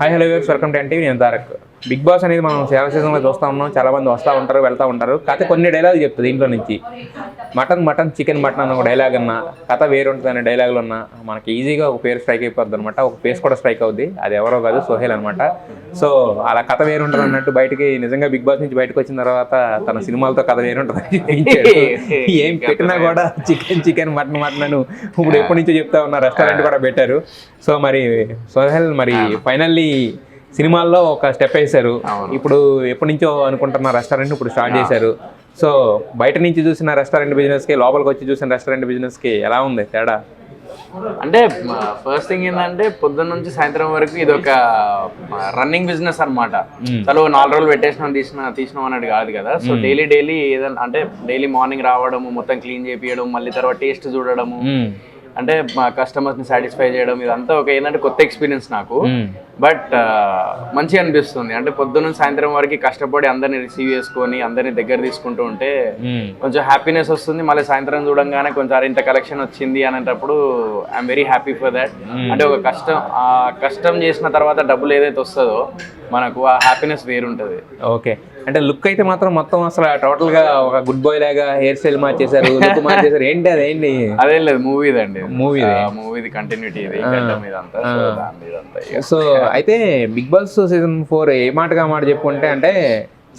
Hi hello viewers, welcome to NTV. నేను Tarak. Big boss అనేది మనం సేవ సీజన్లో చూస్తూ ఉన్నాం. చాలా మంది వస్తూ ఉంటారు, వెళ్తూ ఉంటారు. కథ కొన్ని డైలాగులు చెప్తుంది దీంట్లో నుంచి. మటన్ చికెన్ మటన్ అన్న ఒక డైలాగ్ అన్న, కథ వేరు ఉంటుంది అనే డైలాగులు ఉన్నా మనకి ఈజీగా ఒక పేరు స్ట్రైక్ అయిపోద్ది అనమాట. ఒక ఫేస్ కూడా స్ట్రైక్ అవుద్ది. అది ఎవరో కాదు, సోహెల్ అనమాట. సో అలా కథ వేరు ఉంటుంది అన్నట్టు బయటికి నిజంగా బిగ్ బాస్ నుంచి బయటకు వచ్చిన తర్వాత తన సినిమాలతో కథ వేరు ఉంటుంది. ఏం పెట్టినా కూడా చికెన్ మటన్ అని ఇప్పుడు ఎప్పటి నుంచో చెప్తా ఉన్నా. రెస్టారెంట్ కూడా పెట్టారు. సో మరి సోహెల్ మరి ఫైనల్లీ సినిమాల్లో ఒక స్టెప్ వేశారు. ఇప్పుడు ఎప్పటి నుంచో అనుకుంటున్న రెస్టారెంట్ ఇప్పుడు స్టార్ట్ చేశారు. సో బయట నుంచి చూసిన రెస్టారెంట్ బిజినెస్కి, లోపలికి వచ్చి చూసిన రెస్టారెంట్ బిజినెస్కి ఎలా ఉంది తేడా? అంటే ఫస్ట్ థింగ్ ఏంటంటే పొద్దున్న నుంచి సాయంత్రం వరకు ఇది ఒక రన్నింగ్ బిజినెస్ అనమాట. చలో 4 రోజులు తీసినాం అన్నట్టు కాదు కదా. సో డైలీ ఏదైనా అంటే డైలీ మార్నింగ్ రావడము, మొత్తం క్లీన్ చేపియడం, మళ్ళీ తర్వాత టేస్ట్ చూడడము, అంటే మా కస్టమర్స్ని సాటిస్ఫై చేయడం, ఇదంతా ఒక ఏంటంటే కొత్త ఎక్స్పీరియన్స్ నాకు. బట్ మంచిగా అనిపిస్తుంది. అంటే పొద్దున్న సాయంత్రం వరకు కష్టపడి అందరిని రిసీవ్ చేసుకొని అందరిని దగ్గర తీసుకుంటూ ఉంటే కొంచెం హ్యాపీనెస్ వస్తుంది. మళ్ళీ సాయంత్రం చూడంగానే కొంచెం ఇంత కలెక్షన్ వచ్చింది అనేటప్పుడు I'm very happy for that. అంటే ఒక కష్టం చేసిన తర్వాత డబ్బులు ఏదైతే వస్తుందో మనకు ఆ హ్యాపీనెస్ వేరుంటుంది. ఓకే, అంటే లుక్ అయితే మాత్రం మొత్తం అసలు టోటల్ గా ఒక గుడ్ బాయ్ లాగా హెయిర్ స్టైల్ మార్చేశారు, లుక్ మార్చేశారు. ఏంటి అదేంటి? అదేం లేదు, మూవీదండి. మూవీది కంటిన్యూటీ ఇది. సో అయితే బిగ్ బాస్ సీజన్ 4 ఏ మాటగా మాట చెప్పుకుంటే, అంటే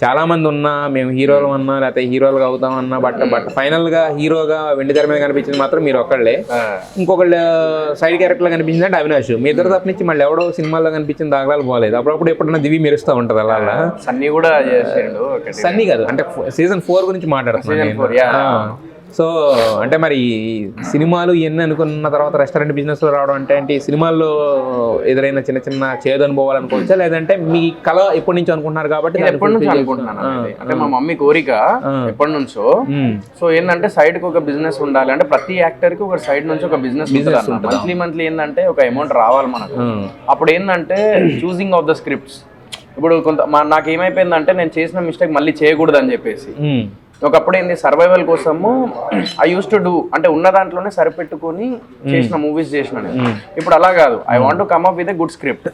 చాలా మంది ఉన్నా మేము హీరోలు అన్నా లేకపోతే హీరోలుగా అవుతాం అన్నా, బట్ ఫైనల్ గా హీరోగా వెండి తెర మీద కనిపించింది మాత్రం మీరు ఒక్కళ్ళే. ఇంకొకళ్ళు సైడ్ క్యారెక్టర్ కనిపించింది అంటే అవినాష్. మీ ఇద్దరు తప్ప నుంచి మళ్ళీ ఎవడో సినిమాల్లో కనిపించిన దాఖలాలు పోలేదు. అప్పుడప్పుడు ఎప్పుడన్నా దివి మెరుస్తూ ఉంటది అలా. సన్నీ కూడా చేసిండు. సన్నీ కాదు, అంటే సీజన్ 4 గురించి మాట్లాడుతున్నాను. సో అంటే మరి సినిమాలు ఇవన్నీ అనుకున్న తర్వాత రెస్టారెంట్ బిజినెస్ లో రావడం అంటే ఏంటి? సినిమాల్లో ఎదురైన చిన్న చేదు అనుభవాలు అనుకోవచ్చా, లేదంటే మీ కళ ఎప్పటి నుంచి అనుకుంటున్నారు కాబట్టి? ఎప్పటి నుంచి అనుకుంటున్నాను. అంటే మా మమ్మీ కోరిక ఎప్పటి నుంచో. సో ఏంటంటే సైడ్ కి ఒక బిజినెస్ ఉండాలి. అంటే ప్రతి యాక్టర్ కి ఒక సైడ్ నుంచి ఒక బిజినెస్ ఉంటుంది. మంత్లీ ఏంటంటే ఒక అమౌంట్ రావాలి మనకు. అప్పుడు ఏంటంటే చూసింగ్ ఆఫ్ ద స్క్రిప్ట్స్. ఇప్పుడు నాకు ఏమైపోయిందంటే నేను చేసిన మిస్టేక్ మళ్ళీ చేయకూడదు అని చెప్పేసి ఒకప్పుడు ఏంది సర్వైవల్ కోసము ఐ యూస్ టు డూ, అంటే ఉన్న దాంట్లోనే సరిపెట్టుకొని చేసిన మూవీస్ చేసిన. ఇప్పుడు అలా కాదు. I want to come up with a good script.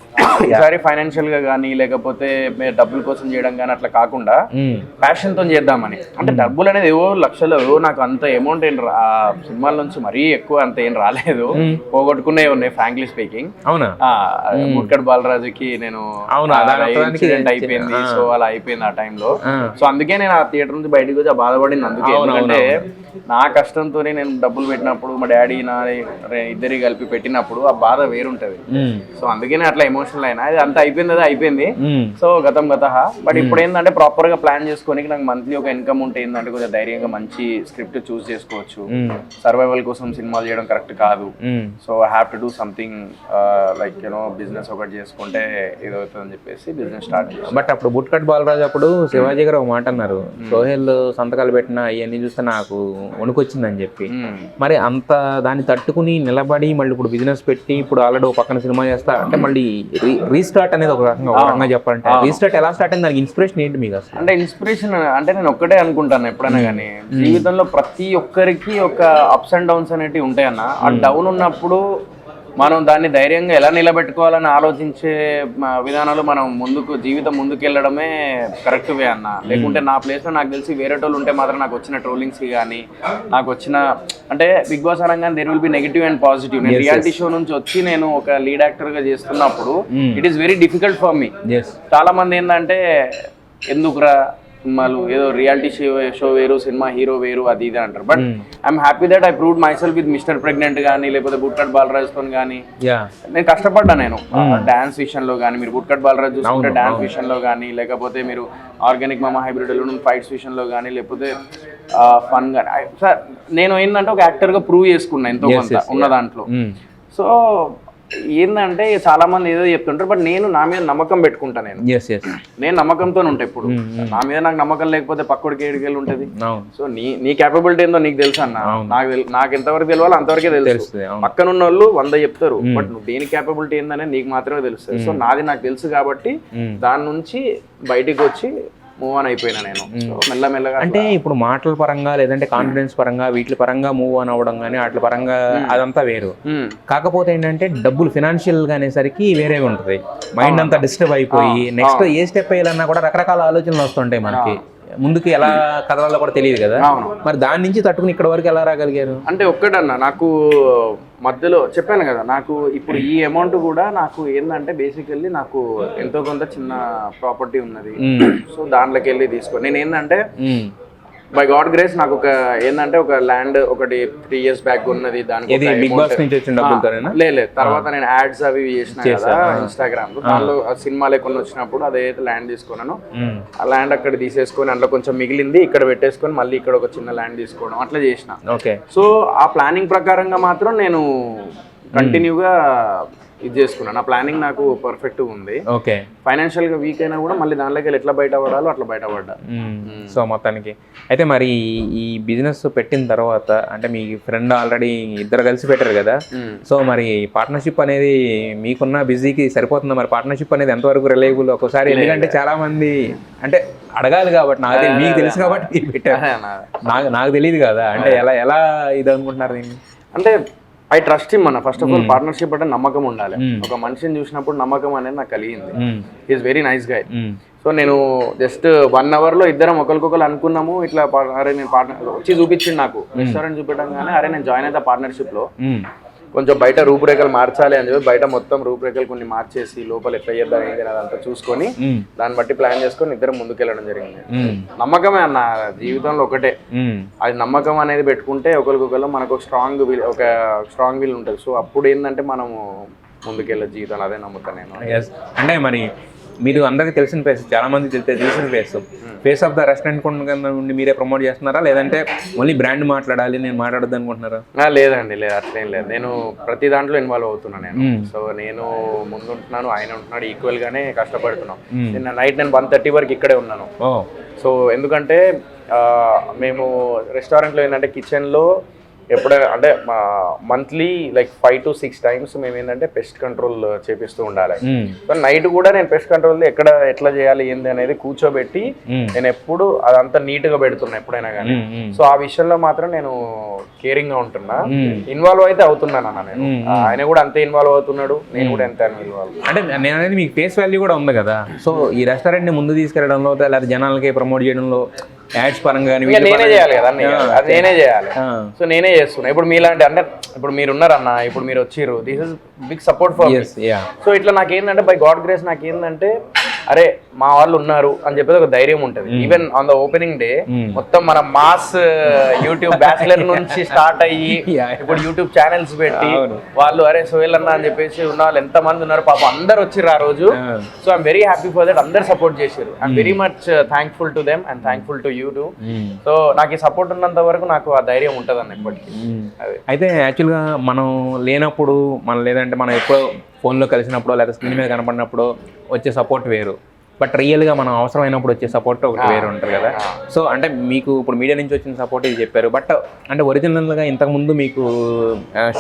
ఈసారి ఫైనాన్షియల్ గా కానీ లేకపోతే డబ్బుల కోసం చేయడం కానీ అట్లా కాకుండా ప్యాషన్ తో చేద్దామని. అంటే డబ్బులు అనేది ఏవో లక్షలు, నాకు అంత అమౌంట్ ఏం సినిమాల నుంచి మరీ ఎక్కువ అంత ఏం రాలేదు. పోగొట్టుకునే ఉన్నాయి ఫ్రాంక్లీ స్పీకింగ్. ముట్కడ్ బాలరాజుకి నేను ఇన్సిడెంట్ అయిపోయింది. సో అలా అయిపోయింది ఆ టైంలో. సో అందుకే నేను ఆ థియేటర్ నుంచి బయటకు వచ్చి బాధపడింది. అందుకే ఎందుకంటే నా కష్టంతో నేను డబ్బులు పెట్టినప్పుడు, మా డాడీ నా ఇద్దరి కలిపి పెట్టినప్పుడు ఆ బాధ వేరుంటది. సో అందుకనే అట్లా ఎమోషనల్ అయినా. అది అంత అయిపోయింది. సో గతం గత. బట్ ఇప్పుడు ఏంటంటే ప్రాపర్ గా ప్లాన్ చేసుకొని నాకు మంత్లీ ఒక ఇన్కమ్ ఉంటే ఏంటంటే కొంచెం ధైర్యంగా మంచి స్క్రిప్ట్ చూస్ చేసుకోవచ్చు. సర్వైవల్ కోసం సినిమాలు చేయడం కరెక్ట్ కాదు. So I have to do something like business ఒకటి చేసుకుంటే ఇదవుతుందని చెప్పేసి బిజినెస్ స్టార్ట్ చేశాను. బట్ అప్పుడు బుట్కట్ బాలరాజు అప్పుడు శివాజీ గారు ఒక మాట అన్నారు, సోహెల్ సంతకాలు పెట్టిన ఇవన్నీ చూస్తే నాకు వణుకొచ్చిందని చెప్పి. మరి అంత దాన్ని తట్టుకుని నిలబడి మళ్ళీ ఇప్పుడు బిజినెస్ పెట్టి ఇప్పుడు ఆల్రెడీ ఒక పక్కన సినిమా చేస్తా అంటే మళ్ళీ రీస్టార్ట్ అనేది ఒక రకంగా చెప్పాలంటే రీస్టార్ట్ ఎలా స్టార్ట్ అయింది? దానికి ఇన్స్పిరేషన్ ఏంటి మీకు అసలు? అంటే ఇన్స్పిరేషన్ అంటే నేను ఒక్కటే అనుకుంటాను ఎప్పుడైనా కానీ, జీవితంలో ప్రతి ఒక్కరికి ఒక అప్స్ అండ్ డౌన్స్ అనేవి ఉంటాయన్న. ఆ డౌన్ ఉన్నప్పుడు మనం దాన్ని ధైర్యంగా ఎలా నిలబెట్టుకోవాలని ఆలోచించే విధానాలు మనం జీవితం ముందుకు వెళ్ళడమే కరెక్ట్ వే అన్న. లేకుంటే నా ప్లేస్లో నాకు తెలిసి వేరే వాళ్ళు ఉంటే మాత్రం నాకు వచ్చిన ట్రోలింగ్స్కి కానీ నాకు వచ్చిన అంటే బిగ్ బాస్ అనగానే there will be negative and positive. నేను రియాలిటీ షో నుంచి వచ్చి నేను ఒక లీడ్ యాక్టర్గా చేస్తున్నప్పుడు it is very difficult for me. చాలా మంది ఏంటంటే ఎందుకురా సినిమాలు, ఏదో రియాలిటీ షో వేరు, సినిమా హీరో వేరు, అది ఇది అంటారు. But I'm happy that I proved myself with Mister Pregnant కానీ లేకపోతే బుట్కట్ బాలరాజ్ తో కానీ నేను కష్టపడ్డా. నేను డాన్స్ విషయంలో కానీ, మీరు బుట్కట్ బాలరాజ్ చూసుకుంటే డాన్స్ విషయంలో కానీ, లేకపోతే మీరు ఆర్గానిక్ మామా హైబ్రిడ్ ఫైట్స్ విషయంలో కానీ, లేకపోతే ఫన్ కానీ. సార్ నేను ఏంటంటే ఒక యాక్టర్గా ప్రూవ్ చేసుకున్నా ఎంతో కొంత ఉన్న దాంట్లో. సో ఏంటంటే చాలా మంది ఏదో చెప్తుంటారు, బట్ నేను నా మీద నమ్మకం పెట్టుకుంటా. నేను నమ్మకంతో ఉంటా ఎప్పుడు. నా మీద నాకు నమ్మకం లేకపోతే పక్కడికి ఏడికెళ్ళి ఉంటుంది. సో నీ క్యాపబిలిటీ ఏందో నీకు తెలుసు అన్న. నాకు ఎంతవరకు తెలియాలో అంతవరకే తెలుసు. పక్కన ఉన్న వాళ్ళు 100 చెప్తారు, బట్ నువ్వు దేని క్యాపబిలిటీ ఏందనే నీకు మాత్రమే తెలుస్తుంది. సో నాది నాకు తెలుసు కాబట్టి దాని నుంచి బయటికి వచ్చి మూవ్ ఆన్ అయిపోయినా నేను. సో మెల్లమెల్లగా అంటే ఇప్పుడు మాటల పరంగా లేదంటే కాన్ఫిడెన్స్ పరంగా వీటి పరంగా మూవ్ ఆన్ అవ్వడం కానీ వాటి పరంగా అదంతా వేరు. కాకపోతే ఏంటంటే డబ్బులు ఫినాన్షియల్ గా అనేసరికి వేరే ఉంటుంది. మైండ్ అంతా డిస్టర్బ్ అయిపోయి నెక్స్ట్ ఏ స్టెప్ వేయాలన్నా కూడా రకరకాల ఆలోచనలు వస్తుంటాయి మనకి. ముందుకి ఎలా కదలాలో కూడా తెలియదు కదా. మరి దాని నుంచి తట్టుకుని ఇక్కడ వరకు ఎలా రాగలిగారు? అంటే ఒక్కటన్నా, నాకు మధ్యలో చెప్పాను కదా, నాకు ఇప్పుడు ఈ అమౌంట్ కూడా నాకు ఏంటంటే బేసికల్లీ నాకు ఎంతో కొంత చిన్న ప్రాపర్టీ ఉన్నది. సో దాంట్లోకి వెళ్ళి తీసుకో నేను ఏంటంటే బై గాడ్ గ్రేస్ నాకు ఒక ఏంటంటే ఒక ల్యాండ్ ఒకటి 3 years బ్యాక్ ఉన్నది. దానికి బిగ్ బాస్ నుంచి వచ్చిన డబ్బులతోనేనా? లేదు, తర్వాత నేను యాడ్స్ అవి చేసిన కదా ఇన్స్టాగ్రామ్ లో. దానిలో సినిమాలు కొన్ని వచ్చినప్పుడు అదైతే ల్యాండ్ తీసుకున్నాను. ఆ ల్యాండ్ అక్కడ తీసేసుకొని అందులో కొంచెం మిగిలింది ఇక్కడ పెట్టేసుకొని మళ్ళీ ఇక్కడ ఒక చిన్న ల్యాండ్ తీసుకోవడం అట్లా చేసిన. సో ఆ ప్లానింగ్ ప్రకారంగా మాత్రం నేను కంటిన్యూగా ఇది చేసుకున్నాను. నా ప్లానింగ్ నాకు పర్ఫెక్ట్ ఉంది. ఓకే, ఫైనాన్షియల్ గా వీక్ అయినా కూడా మళ్ళీ దానిలోకి ఎట్లా బయటపడాలో అట్లా బయటపడ్డా. సో మొత్తానికి అయితే మరి ఈ బిజినెస్ పెట్టిన తర్వాత అంటే మీ ఫ్రెండ్ ఆల్రెడీ ఇద్దరు కలిసి పెట్టారు కదా. సో మరి పార్ట్నర్షిప్ అనేది మీకున్న బిజీకి సరిపోతుందా? మరి పార్ట్నర్షిప్ అనేది ఎంతవరకు రిలయబుల్ ఒక్కోసారి? ఎందుకంటే చాలా మంది అంటే అడగాలి కాబట్టి నాకు మీకు తెలుసు కాబట్టి పెట్టారు. నాకు తెలియదు కదా, అంటే ఎలా ఇది అనుకుంటున్నారు దీన్ని? అంటే ఐ ట్రస్ట్ హిమ్ అన్న. ఫస్ట్ ఆఫ్ ఆల్ పార్ట్నర్షిప్ అంటే నమ్మకం ఉండాలి. ఒక మనిషిని చూసినప్పుడు నమ్మకం అనేది నాకు కలిగింది. Is very nice guy. So నేను జస్ట్ 1 hour లో ఇద్దరం ఒకరికొకరు అనుకున్నాము ఇట్లా. అరే నేను పార్ట్నర్ వచ్చి చూపించింది నాకు రెస్టారెంట్ చూపించగానే, అరే నేను జాయిన్ అవుతా పార్ట్నర్షిప్ లో, కొంచెం బయట రూపురేఖలు మార్చాలి అని చెప్పి బయట మొత్తం రూపురేఖలు కొన్ని మార్చేసి లోపల ఎట్లా చేద్దాం ఏంటి అదంతా చూసుకొని దాన్ని బట్టి ప్లాన్ చేసుకొని ఇద్దరం ముందుకెళ్ళడం జరిగింది. నమ్మకమే అన్న జీవితంలో ఒకటే. అది నమ్మకం అనేది పెట్టుకుంటే ఒకరికొకరు మనకు ఒక స్ట్రాంగ్ విల్ ఉంటుంది. సో అప్పుడు ఏంటంటే మనము ముందుకెళ్ళే జీవితంలో అదే నమ్ముతాను నేను. అంటే మరి మీరు అందరికీ తెలిసిన ఫేస్, చాలా మంది తెలిసిన ఫేస్ ఆఫ్ ద రెస్టారెంట్ నుండి మీరే ప్రమోట్ చేస్తున్నారా, లేదంటే ఓన్లీ బ్రాండ్ మాట్లాడాలి నేను మాట్లాడద్దు అనుకుంటున్నారా? లేదండి, లేదు, అట్లేం లేదు. నేను ప్రతి దాంట్లో ఇన్వాల్వ్ అవుతున్నా నేను. సో నేను ముందుంటున్నాను, ఆయన ఉంటున్నాడు, ఈక్వల్ గానే కష్టపడుతున్నాం. నిన్న నైట్ నేను 1:30 వరకు ఇక్కడే ఉన్నాను. సో ఎందుకంటే మేము రెస్టారెంట్లో ఏంటంటే కిచెన్లో ఎప్పుడైనా అంటే మంత్లీ లైక్ 5 to 6 times మేము ఏంటంటే పెస్ట్ కంట్రోల్ చేపిస్తూ ఉండాలి. సో నైట్ కూడా నేను పెస్ట్ కంట్రోల్ ఎక్కడ ఎట్లా చేయాలి ఏంది అనేది కూర్చోబెట్టి నేను ఎప్పుడు అదంతా నీట్ గా పెడుతున్నా ఎప్పుడైనా కానీ. సో ఆ విషయంలో మాత్రం నేను కేరింగ్ గా ఉంటున్నా, ఇన్వాల్వ్ అయితే అవుతున్నాను అన్న నేను. ఆయన కూడా అంతే ఇన్వాల్వ్ అవుతున్నాడు, నేను కూడా ఎంత ఇన్వాల్వ్. అంటే నేను అనేది మీకు ఫేస్ వాల్యూ కూడా ఉంది కదా. సో ఈ రెస్టారెంట్ ని ముందు తీసుకెళ్లడంలో లేదా జనాలకి ప్రమోట్ చేయడంలో యాడ్స్ పరంగా నేనే చేయాలి కదా, అది నేనే చేయాలి. సో నేనే చేస్తున్నా. ఇప్పుడు మీలాంటి అంటే ఇప్పుడు మీరు ఉన్నారన్న, ఇప్పుడు మీరు వచ్చిర్రు, this is big support for me. So ఇట్లా నాకేంటంటే బై గాడ్ గ్రేస్ నాకేంటంటే అరే మా వాళ్ళు ఉన్నారు అని చెప్పేది ఒక ధైర్యం ఉంటుంది. Even on the opening day మొత్తం మన మాస్ యూట్యూబ్ బ్యాచిలర్ నుంచి స్టార్ట్ అయ్యి ఇప్పుడు యూట్యూబ్ ఛానల్స్ పెట్టి వాళ్ళు అరే సోహెల్ అన్న అని చెప్పేసి ఉన్న వాళ్ళు ఎంత మంది ఉన్నారు పాప, అందరు వచ్చిర్రు ఆ రోజు. So I'm very happy for that. అందరు సపోర్ట్ చేశారు. I'm very much thankful to them and thankful to you to. So నాకు ఈ సపోర్ట్ ఉన్నంత వరకు నాకు ఆ ధైర్యం ఉంటుంది అన్న ఎప్పటికీ. అయితే యాక్చువల్గా మనం లేనప్పుడు లేదంటే మనం ఎప్పుడో ఫోన్లో కలిసినప్పుడు లేదా స్క్రీన్ మీద కనపడినప్పుడు వచ్చే సపోర్ట్ వేరు, బట్ రియల్గా మనం అవసరమైనప్పుడు వచ్చే సపోర్ట్ ఒకటి వేరు ఉంటుంది కదా. సో అంటే మీకు ఇప్పుడు మీడియా నుంచి వచ్చిన సపోర్ట్ ఇది చెప్పారు, బట్ అంటే ఒరిజినల్గా ఇంతకుముందు మీకు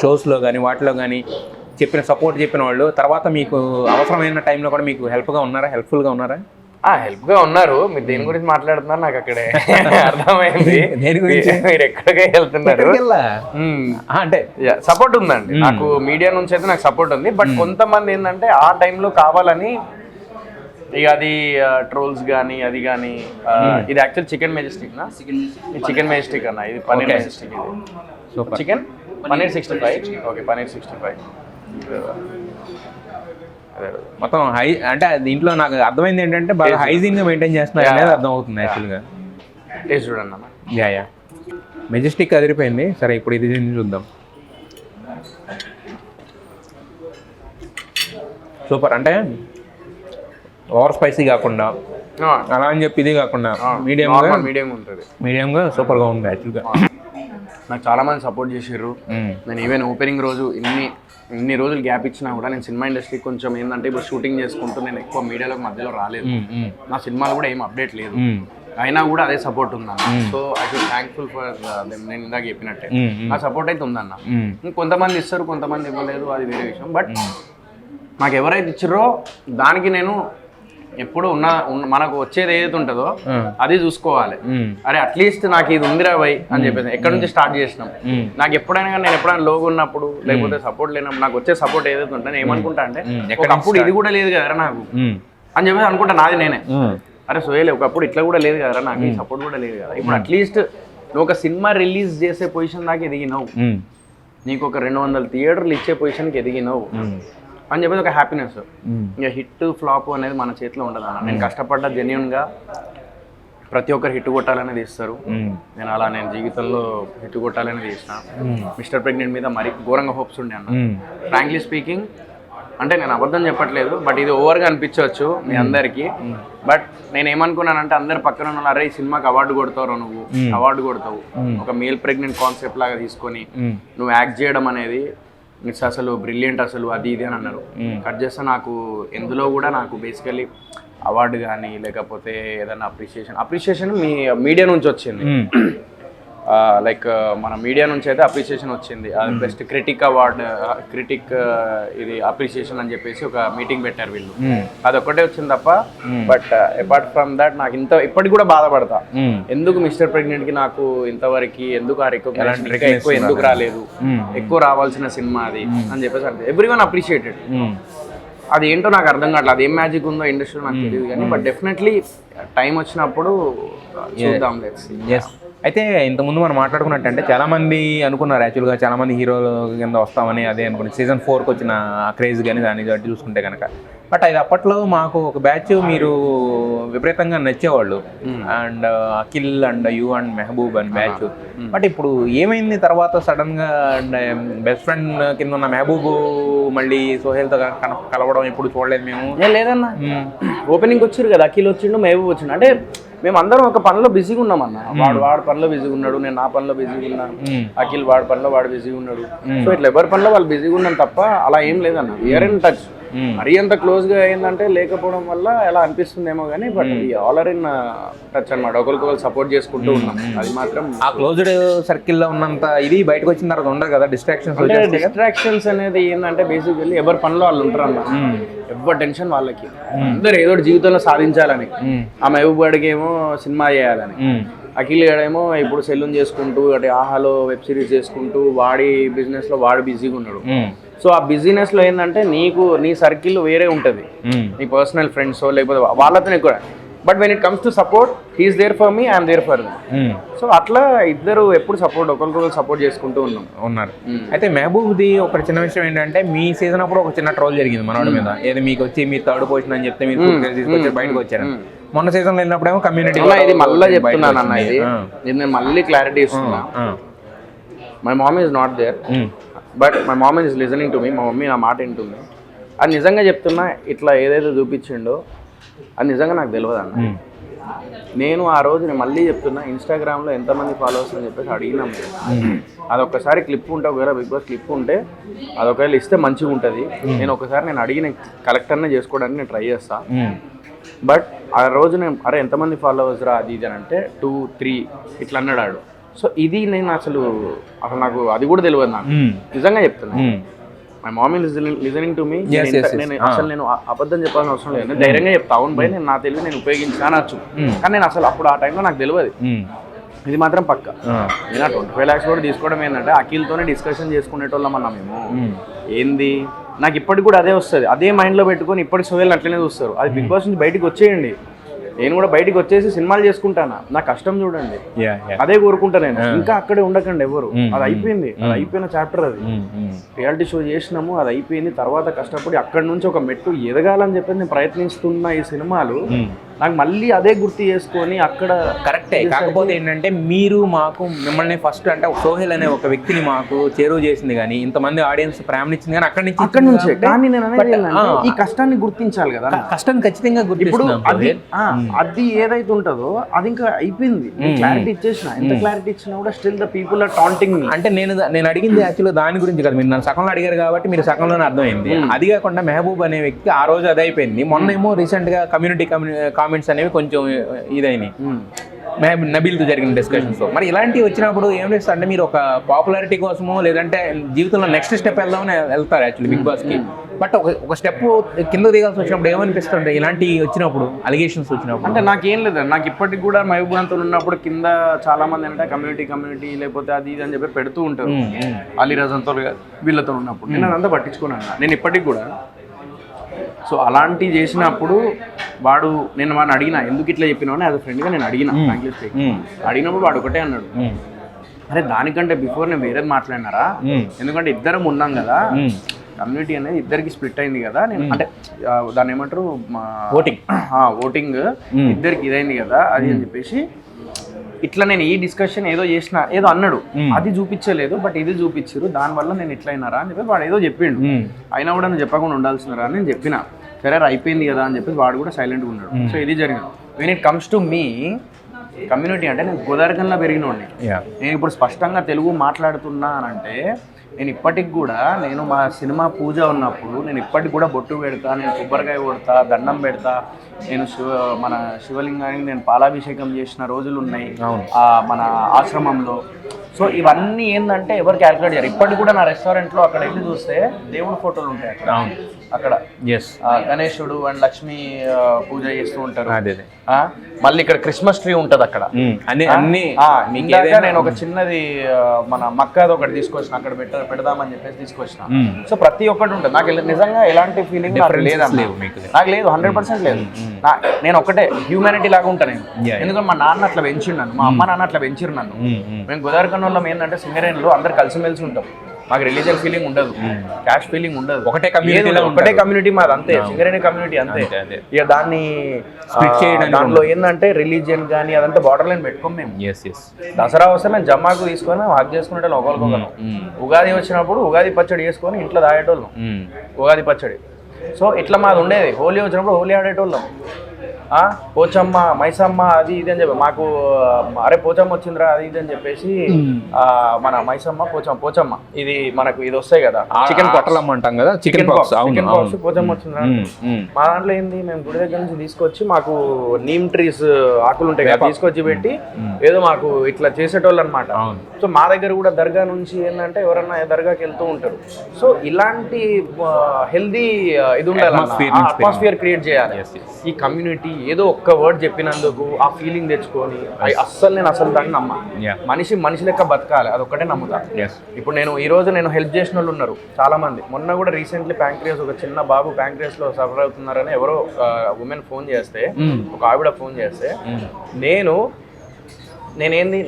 షోస్లో కానీ వాటిలో కానీ చెప్పిన సపోర్ట్ చెప్పిన వాళ్ళు తర్వాత మీకు అవసరమైన టైంలో కూడా మీకు హెల్ప్ఫుల్గా ఉన్నారా? హెల్ప్ గా ఉన్నారు. మీరు దేని గురించి మాట్లాడుతున్నారు నాకు అక్కడే అర్థమైంది. దేని గురించి? మీరు ఎక్కడికే వెళ్తున్నారు అంటే సపోర్ట్ ఉందండి నాకు మీడియా నుంచి అయితే నాకు సపోర్ట్ ఉంది. బట్ కొంతమంది ఏంటంటే ఆ టైంలో కావాలని ఇక అది ట్రోల్స్ కానీ అది కానీ. ఇది యాక్చువల్ చికెన్ మెజెస్టిక్ నా చికెన్ మెజెస్టిక్ అన్న, ఇది పన్నీర్ మెజెస్టిక్. ఇది చికెన్ పన్నీర్ 65. ఓకే, పన్నీర్ 65 మొత్తం హై అంటే దీంట్లో నాకు అర్థమైంది ఏంటంటే బాగా హైజీన్గా మెయింటైన్ చేస్తున్నారు అనేది అర్థం అవుతుంది యాక్చువల్గా. టేస్ట్ చూడండి అన్న. యా మెజెస్టిక్ అదిరిపోయింది. సరే ఇప్పుడు ఇది చూద్దాం. సూపర్. అంటే ఓవర్ స్పైసీ కాకుండా అలా అని చెప్పి ఇది కాకుండా మీడియంగా సూపర్గా ఉంది యాక్చువల్గా. నాకు చాలా మంది సపోర్ట్ చేసారు. నేను ఈవెన్ ఓపెనింగ్ రోజు ఇన్ని రోజులు గ్యాప్ ఇచ్చినా కూడా నేను సినిమా ఇండస్ట్రీ కొంచెం ఏంటంటే ఇప్పుడు షూటింగ్ చేసుకుంటూ నేను ఎక్కువ మీడియాలో మధ్యలో రాలేదు. నా సినిమాలు కూడా ఏం అప్డేట్ లేదు, అయినా కూడా అదే సపోర్ట్ ఉందన్న. So I feel thankful for them. నేను ఇందాక చెప్పినట్టే ఆ సపోర్ట్ అయితే ఉందన్న. కొంతమంది ఇస్తారు, కొంతమంది ఇవ్వలేదు, అది వేరే విషయం. బట్ నాకు ఎవరైతే ఇచ్చారో దానికి నేను ఎప్పుడు మనకు వచ్చేది ఏదైతే ఉంటుందో అది చూసుకోవాలి. అరే అట్లీస్ట్ నాకు ఇది ఉందిరా భయ్ అని చెప్పేసి ఎక్కడి నుంచి స్టార్ట్ చేసినాం. నాకు ఎప్పుడైనా కానీ నేను ఎప్పుడైనా లోగా ఉన్నప్పుడు లేకపోతే సపోర్ట్ లేనప్పుడు నాకు వచ్చే సపోర్ట్ ఏదైతే ఉంటుందో నేను ఏమనుకుంటా అంటే ఒకప్పుడు ఇది కూడా లేదు కదరా నాకు అని చెప్పేసి అనుకుంటా నాది నేనే. అరే సోయలే ఒకప్పుడు ఇట్లా కూడా లేదు కదరా నాకు, ఈ సపోర్ట్ కూడా లేదు కదా. ఇప్పుడు అట్లీస్ట్ నువ్వు ఒక సినిమా రిలీజ్ చేసే పొజిషన్ దాకా ఎదిగినావు, నీకు ఒక 200 థియేటర్లు ఇచ్చే పొజిషన్కి ఎదిగినావు అని చెప్పేసి ఒక హ్యాపీనెస్. ఇంకా హిట్ ఫ్లాప్ అనేది మన చేతిలో ఉండదు అన్న. నేను కష్టపడ్డా జెన్యున్గా ప్రతి ఒక్కరు హిట్ కొట్టాలనేది ఇస్తారు. నేను జీవితంలో హిట్ కొట్టాలనేది ఇచ్చిన. మిస్టర్ ప్రెగ్నెంట్ మీద మరి ఘోరంగా హోప్స్ ఉండే అన్న. ఫ్రాంక్లీ స్పీకింగ్ అంటే నేను అబద్ధం చెప్పట్లేదు, బట్ ఇది ఓవర్గా అనిపించవచ్చు మీ అందరికీ. బట్ నేను ఏమనుకున్నానంటే అందరు పక్కన ఉన్న అరే ఈ సినిమాకి అవార్డు కొడతావు, నువ్వు అవార్డు కొడతావు, ఒక మేల్ ప్రెగ్నెంట్ కాన్సెప్ట్ లాగా తీసుకొని నువ్వు యాక్ట్ చేయడం అనేది ఇట్స్ అసలు బ్రిలియంట్ అసలు అది ఇది అని అన్నారు. కట్ చేస్తే నాకు ఎందులో కూడా నాకు బేసికలీ అవార్డు కానీ లేకపోతే ఏదైనా అప్రిషియేషన్ మీ మీడియా నుంచి వచ్చింది. లైక్ మన మీడియా నుంచి అయితే అప్రిషియేషన్ వచ్చింది. బెస్ట్ క్రిటిక్ అవార్డ్, క్రిటిక్ ఇది అప్రిషియేషన్ అని చెప్పేసి ఒక మీటింగ్ పెట్టారు వీళ్ళు. అదొక్కటే వచ్చింది తప్ప. బట్ అపార్ట్ ఫ్రమ్ దాట్ నాకు ఇప్పటికి కూడా బాధపడతా, ఎందుకు మిస్టర్ ప్రెగ్నెంట్ కి నాకు ఇంతవరకు ఎందుకు ఆ రికగ్నిషన్ ఎక్కువ ఎందుకు రాలేదు, ఎక్కువ రావాల్సిన సినిమా అది అని చెప్పేసి అంటే ఎవ్రీవన్ అప్రిషియేటెడ్. అది ఏంటో నాకు అర్థం కావట్లేదు, అది ఏం మ్యాజిక్ ఉందో ఇండస్ట్రీలో నాకు తెలియదు కానీ బట్ డెఫినెట్లీ టైం వచ్చినప్పుడు చూద్దాం. అయితే ఇంతకుముందు మనం మాట్లాడుకున్నట్టంటే చాలామంది అనుకున్నారు యాక్చువల్గా, చాలామంది హీరోల కింద వస్తామని అదే అనుకుని సీజన్ 4కి వచ్చిన క్రేజ్ కానీ దాన్ని బట్టి చూసుకుంటే కనుక. బట్ అది అప్పట్లో మాకు ఒక బ్యాచ్ మీరు విపరీతంగా నచ్చేవాళ్ళు, and Akhil and you and Mehboob and batch. But ఇప్పుడు ఏమైంది తర్వాత సడన్గా అండ్ బెస్ట్ ఫ్రెండ్ కింద ఉన్న మెహబూబ్ మళ్ళీ సోహెల్తో కలవడం ఎప్పుడు చూడలేదు మేము. లేదన్నా, ఓపెనింగ్ వచ్చారు కదా, అఖిల్ వచ్చిండు మెహబూబ్ వచ్చిండు, అంటే మేము అందరం ఒక పనిలో బిజీగా ఉన్నామన్న. వాడు పనిలో బిజీగా ఉన్నాడు, నేను నా పనిలో బిజీగా ఉన్నా, అఖిల్ వాడి పనిలో వాడు బిజీగా ఉన్నాడు. సో ఇట్లా ఎవరి పనిలో వాళ్ళు బిజీగా ఉన్నాం తప్ప అలా ఏం లేదన్న. We're in touch. మరీ అంత క్లోజ్ గా ఏంటంటే లేకపోవడం వల్ల ఎలా అనిపిస్తుందేమో కానీ but all are in touch అనమాట. ఒకరికొకరు సపోర్ట్ చేసుకుంటూ ఉన్నాం. అది మాత్రం ఆ క్లోజ్డ్ సర్కిల్ లో ఉన్నంత ఇది బయటకు వచ్చిన తర్వాత ఉండదు కదా డిస్ట్రాక్షన్స్ అనేది ఏంటంటే బేసికల్లీ ఎవరి పనిలో వాళ్ళు ఉంటారు అన్న. ఎవరి టెన్షన్ వాళ్ళకి, అందరు ఏదో జీవితంలో సాధించాలని. ఆ మహబూబ్ గాడికి ఏమో సినిమా చేయాలని, అఖిల్ గాడేమో ఇప్పుడు సెలూన్ చేసుకుంటూ అంటే ఆహాలో వెబ్ సిరీస్ చేసుకుంటూ వాడి బిజినెస్ లో వాడు బిజీగా ఉన్నాడు. సో ఆ బిజినెస్ లో ఏంటంటే నీకు నీ సర్కిల్ వేరే ఉంటుంది, నీ పర్సనల్ ఫ్రెండ్స్ లేకపోతే వాళ్ళతో ఎక్కువ. But when it comes to support, he's there for me, I'm there for me. So అట్లా ఇద్దరు ఎప్పుడు ఒకరికొకరు సపోర్ట్ చేసుకుంటూ ఉన్నారు. అయితే మెహబూబ్ది ఒక చిన్న విషయం ఏంటంటే మీ సీజన్ అప్పుడు ఒక చిన్న ట్రోల్ జరిగింది మనోడి మీద, ఏదో మీకు వచ్చి మీ థర్డ్ పొజిషన్ అని చెప్తే మీరు తీసుకొచ్చి బయటకు వచ్చారు. మొన్న సీజన్ వెళ్ళినప్పుడేమో కమ్యూనిటీ ఇది మళ్ళీ చెప్తున్నాను అన్న, ఇది నేను మళ్ళీ క్లారిటీ ఇస్తున్నా. My mom is not there but my mom is listening to me. మా మమ్మీ నా మాట వింటుంది. అది నిజంగా చెప్తున్నా, ఇట్లా ఏదైతే చూపించిండో అది నిజంగా నాకు తెలియదు అన్న. నేను ఆ రోజు నేను మళ్ళీ చెప్తున్నా, ఇన్స్టాగ్రామ్లో ఎంతమంది ఫాలోవర్స్ అని చెప్పేసి అడిగినాం. అదొక్కసారి క్లిప్ ఉంటే, ఒకవేళ బిగ్ బాస్ క్లిప్ ఉంటే అదొకవేళ ఇస్తే మంచిగా ఉంటుంది. నేను ఒకసారి అడిగిన కలెక్టర్నే చేసుకోవడానికి నేను ట్రై చేస్తా. బట్ ఆ రోజు నేను అరే ఎంతమంది ఫాలోవర్స్ రా అది ఇది అని అంటే 2, 3 ఇట్లా అన్నాడు. సో ఇది నేను అసలు నాకు అది కూడా తెలియదు నాకు, నిజంగా చెప్తున్నా. My mom is listening to me. నేను అబద్ధం చెప్పాల్సిన అవసరం లేదు, నేను ధైర్యంగా చెప్తా. అవును భయ్, నేను నా తెలివి నేను ఉపయోగించానొచ్చు, కానీ నేను అసలు అప్పుడు ఆ టైంలో నాకు తెలియదు. ఇది మాత్రం పక్క. నేను 25 lakhs కూడా తీసుకోవడం ఏంటంటే అఖిల్తోనే డిస్కషన్ చేసుకునేటోళ్ళం అన్నా మేము. ఏంది నాకు ఇప్పటికి కూడా అదే వస్తుంది, అదే మైండ్లో పెట్టుకొని ఇప్పటికి సోయల్ అట్లనే చూస్తారు. అది బిగ్ బాస్ నుంచి బయటకు వచ్చేయండి, నేను కూడా బయటకు వచ్చేసి సినిమాలు చేసుకుంటానా, నా కష్టం చూడండి, అదే కోరుకుంటా నేను. ఇంకా అక్కడే ఉండకండి ఎవరు, అది అయిపోయింది, అది అయిపోయిన చాప్టర్. అది రియాలిటీ షో చేసినాము, అది అయిపోయింది. తర్వాత కష్టపడి అక్కడి నుంచి ఒక మెట్టు ఎదగాలని చెప్పేసి నేను ప్రయత్నిస్తున్న ఈ సినిమాలు నాకు మళ్ళీ అదే గుర్తు చేసుకొని అక్కడ కరెక్టే. కాకపోతే ఏంటంటే మీరు మాకు మిమ్మల్ని ఫస్ట్ అంటే సోహెల్ అనే ఒక వ్యక్తిని మాకు చేరువ చేసింది, కానీ ఇంతమంది ఆడియన్స్ ప్రేమనిచ్చింది కానీ అక్కడి నుంచి. కానీ నేను ఈ కష్టాన్ని గుర్తించాలి కదా, కష్టాన్ని ఖచ్చితంగా గుర్తిస్తున్నాం. అది ఏదైతే ఉంటుందో అది ఇంకా అయిపోయింది. క్లారిటీ ఇచ్చేసిన, ఎంత క్లారిటీ ఇచ్చినా కూడా still the people are taunting me. అంటే నేను అడిగింది యాక్చువల్గా దాని గురించి కదా, మీరు నన్ను సగంలో అడిగారు కాబట్టి మీరు సగంలోనే అర్థమైంది. అది కాకుండా మెహబూబ్ అనే వ్యక్తి ఆ రోజు అది అయిపోయింది. మొన్న ఏమో రీసెంట్ గా కమ్యూనిటీ కామెంట్స్ అనేవి కొంచెం ఇదైనాయి. నబీల్తో జరిగిన డిస్కషన్స్. మరి ఇలాంటివి వచ్చినప్పుడు ఏమనిపిస్తుంది అంటే మీరు ఒక పాపులారిటీ కోసమో లేదంటే జీవితంలో నెక్స్ట్ స్టెప్ వెళ్దామని వెళ్తారు యాక్చువల్లీ బిగ్ బాస్కి. బట్ ఒక స్టెప్ కింద దిగాల్సి వచ్చినప్పుడు ఏమనిపిస్తుంది ఇలాంటి వచ్చినప్పుడు, అలిగేషన్స్ వచ్చినప్పుడు? అంటే నాకేం లేదు, నాకు ఇప్పటికి కూడా మహబూబ్తో ఉన్నప్పుడు కింద చాలా మంది అంటే కమ్యూనిటీ లేకపోతే అది ఇది అని చెప్పి పెడుతూ ఉంటారు అలీ రజన్తో వీళ్ళతో ఉన్నప్పుడు. నేను అదంతా పట్టించుకున్నాను నేను ఇప్పటికి కూడా. సో అలాంటివి చేసినప్పుడు నేను వాడిని అడిగిన ఎందుకు ఇట్లా చెప్పినావు యాజ్ అ ఫ్రెండ్గా నేను అడిగిన అడిగినప్పుడు వాడు ఒకటే అన్నాడు, అరే దానికంటే బిఫోర్ నేను వేరేది మాట్లాడినారా, ఎందుకంటే ఇద్దరం ఉన్నాం కదా, కమ్యూనిటీ అనేది ఇద్దరికి స్ప్లిట్ అయింది కదా, నేను అంటే దాన్ని ఏమంటారు ఓటింగ్ ఇద్దరికి ఇదైంది కదా అది అని చెప్పేసి ఇట్లా నేను ఈ డిస్కషన్ ఏదో చేసిన ఏదో అన్నాడు, అది చూపించలేదు బట్ ఇది చూపించారు, దానివల్ల నేను ఇట్లా అయినారా అని చెప్పి వాడు ఏదో చెప్పిండు. అయినా కూడా నేను చెప్పకుండా ఉండాల్సినారా అని నేను చెప్పిన, సరే అయిపోయింది కదా అని చెప్పి వాడు కూడా సైలెంట్గా ఉన్నాడు. సో ఇది జరిగింది. When it comes to me community అంటే నేను గోదావరికల్లా పెరిగినోడిని. నేను ఇప్పుడు స్పష్టంగా తెలుగు మాట్లాడుతున్నానంటే నేను ఇప్పటికి కూడా నేను మా సినిమా పూజ ఉన్నప్పుడు నేను ఇప్పటికి కూడా బొట్టు పెడతా, నేను కొబ్బరికాయ కొడతా, దండం పెడతా, నేను మన శివలింగానికి నేను పాలాభిషేకం చేసిన రోజులు ఉన్నాయి మన ఆశ్రమంలో. సో ఇవన్నీ ఏంటంటే ఎవరు క్యాల్కులేట్ చేయరు. ఇప్పటికి కూడా నా రెస్టారెంట్లో అక్కడ వెళ్ళి చూస్తే దేవుడి ఫోటోలు ఉంటాయి అక్కడ గణేశుడు అండ్ లక్ష్మీ పూజ చేస్తూ ఉంటారు. మళ్ళీ ఇక్కడ క్రిస్మస్ ట్రీ ఉంటది అక్కడ. నేను ఒక చిన్నది మన మక్కాది ఒకటి తీసుకొచ్చిన, అక్కడ పెడదామని చెప్పేసి తీసుకొచ్చిన. సో ప్రతి ఒక్కటి ఉంటుంది. నాకు నిజంగా ఎలాంటి ఫీలింగ్ నాకు లేదన్నా, నాకు లేదు, 100% లేదు. నేను ఒకటే హ్యూమానిటీ లాగా ఉంటాను నేను. ఎందుకంటే మా నాన్న అట్లా పెంచిండు నన్ను, మా అమ్మ నాన్న అట్లా పెంచిరు నన్ను. మేము గోదావరికన్నంలో ఏంటంటే సింగరేణిలో అందరు కలిసిమెలిసి ఉంటాం. మాకు రిలీజియన్ ఫీలింగ్ ఉండదు, క్యాస్ట్ ఫీలింగ్ ఉండదు, ఒకటే కమ్యూనిటీ మాది అంతే, సింగరేణి కమ్యూనిటీ అంతే. ఇక దాంట్లో ఏంటంటే రిలీజియన్ కానీ అదంతా బార్డర్ లైన్ పెట్టుకోం మేము. దసరా వస్తే మేము జమ్మాకు తీసుకొని హాక్ చేసుకునే ఒకరికొకరు. ఉగాది వచ్చినప్పుడు ఉగాది పచ్చడి చేసుకొని ఇంట్లో తాగేటోళ్ళం, ఉగాది పచ్చడి. సో ఇట్లా మాది ఉండేది. హోలీ వచ్చినప్పుడు హోలీ ఆడేటోళ్ళం. పోచమ్మ మైసమ్మ అది ఇది అని చెప్పి మాకు అరే పోచమ్మ వచ్చిందిరా అది ఇది అని చెప్పేసి మన మైసమ్మ పోచమ్మ ఇది మనకు ఇది వస్తాయి కదా, చికెన్ పొట్టలమ్మ అంటాం కదా, చికెన్ పాక్స్ పోచమ్మ వచ్చిందిరా. మా దాంట్లో ఏంది మేము గుడి దగ్గర నుంచి తీసుకొచ్చి మాకు నీమ్ ట్రీస్ ఆకులు ఉంటాయి కదా తీసుకొచ్చి పెట్టి ఏదో మాకు ఇట్లా చేసేటోళ్ళు అనమాట. సో మా దగ్గర కూడా దర్గా నుంచి ఏంటంటే ఎవరన్నా దర్గాకి వెళ్తూ ఉంటారు. సో ఇలాంటి హెల్దీ ఇది ఉండాలి, అట్మాస్ఫియర్ క్రియేట్ చేయాలి. ఈ కమ్యూనిటీ ఏదో ఒక్క వర్డ్ చెప్పినందుకు ఆ ఫీలింగ్ తెచ్చుకొని నేను అసలు దాన్ని నమ్మా. మనిషి లెక్క బతకాలి, అది ఒక్కటే నమ్ముతా. ఇప్పుడు ఈ రోజు నేను హెల్ప్ చేసిన వాళ్ళు ఉన్నారు చాలా మంది. మొన్న కూడా రీసెంట్లీ ప్యాంక్రియాస్, ఒక చిన్న బాబు ప్యాంక్రియాస్ లో సఫర్ అవుతున్నారని ఎవరో ఉమెన్ ఫోన్ చేస్తే, ఒక ఆవిడ ఫోన్ చేస్తే నేనేంది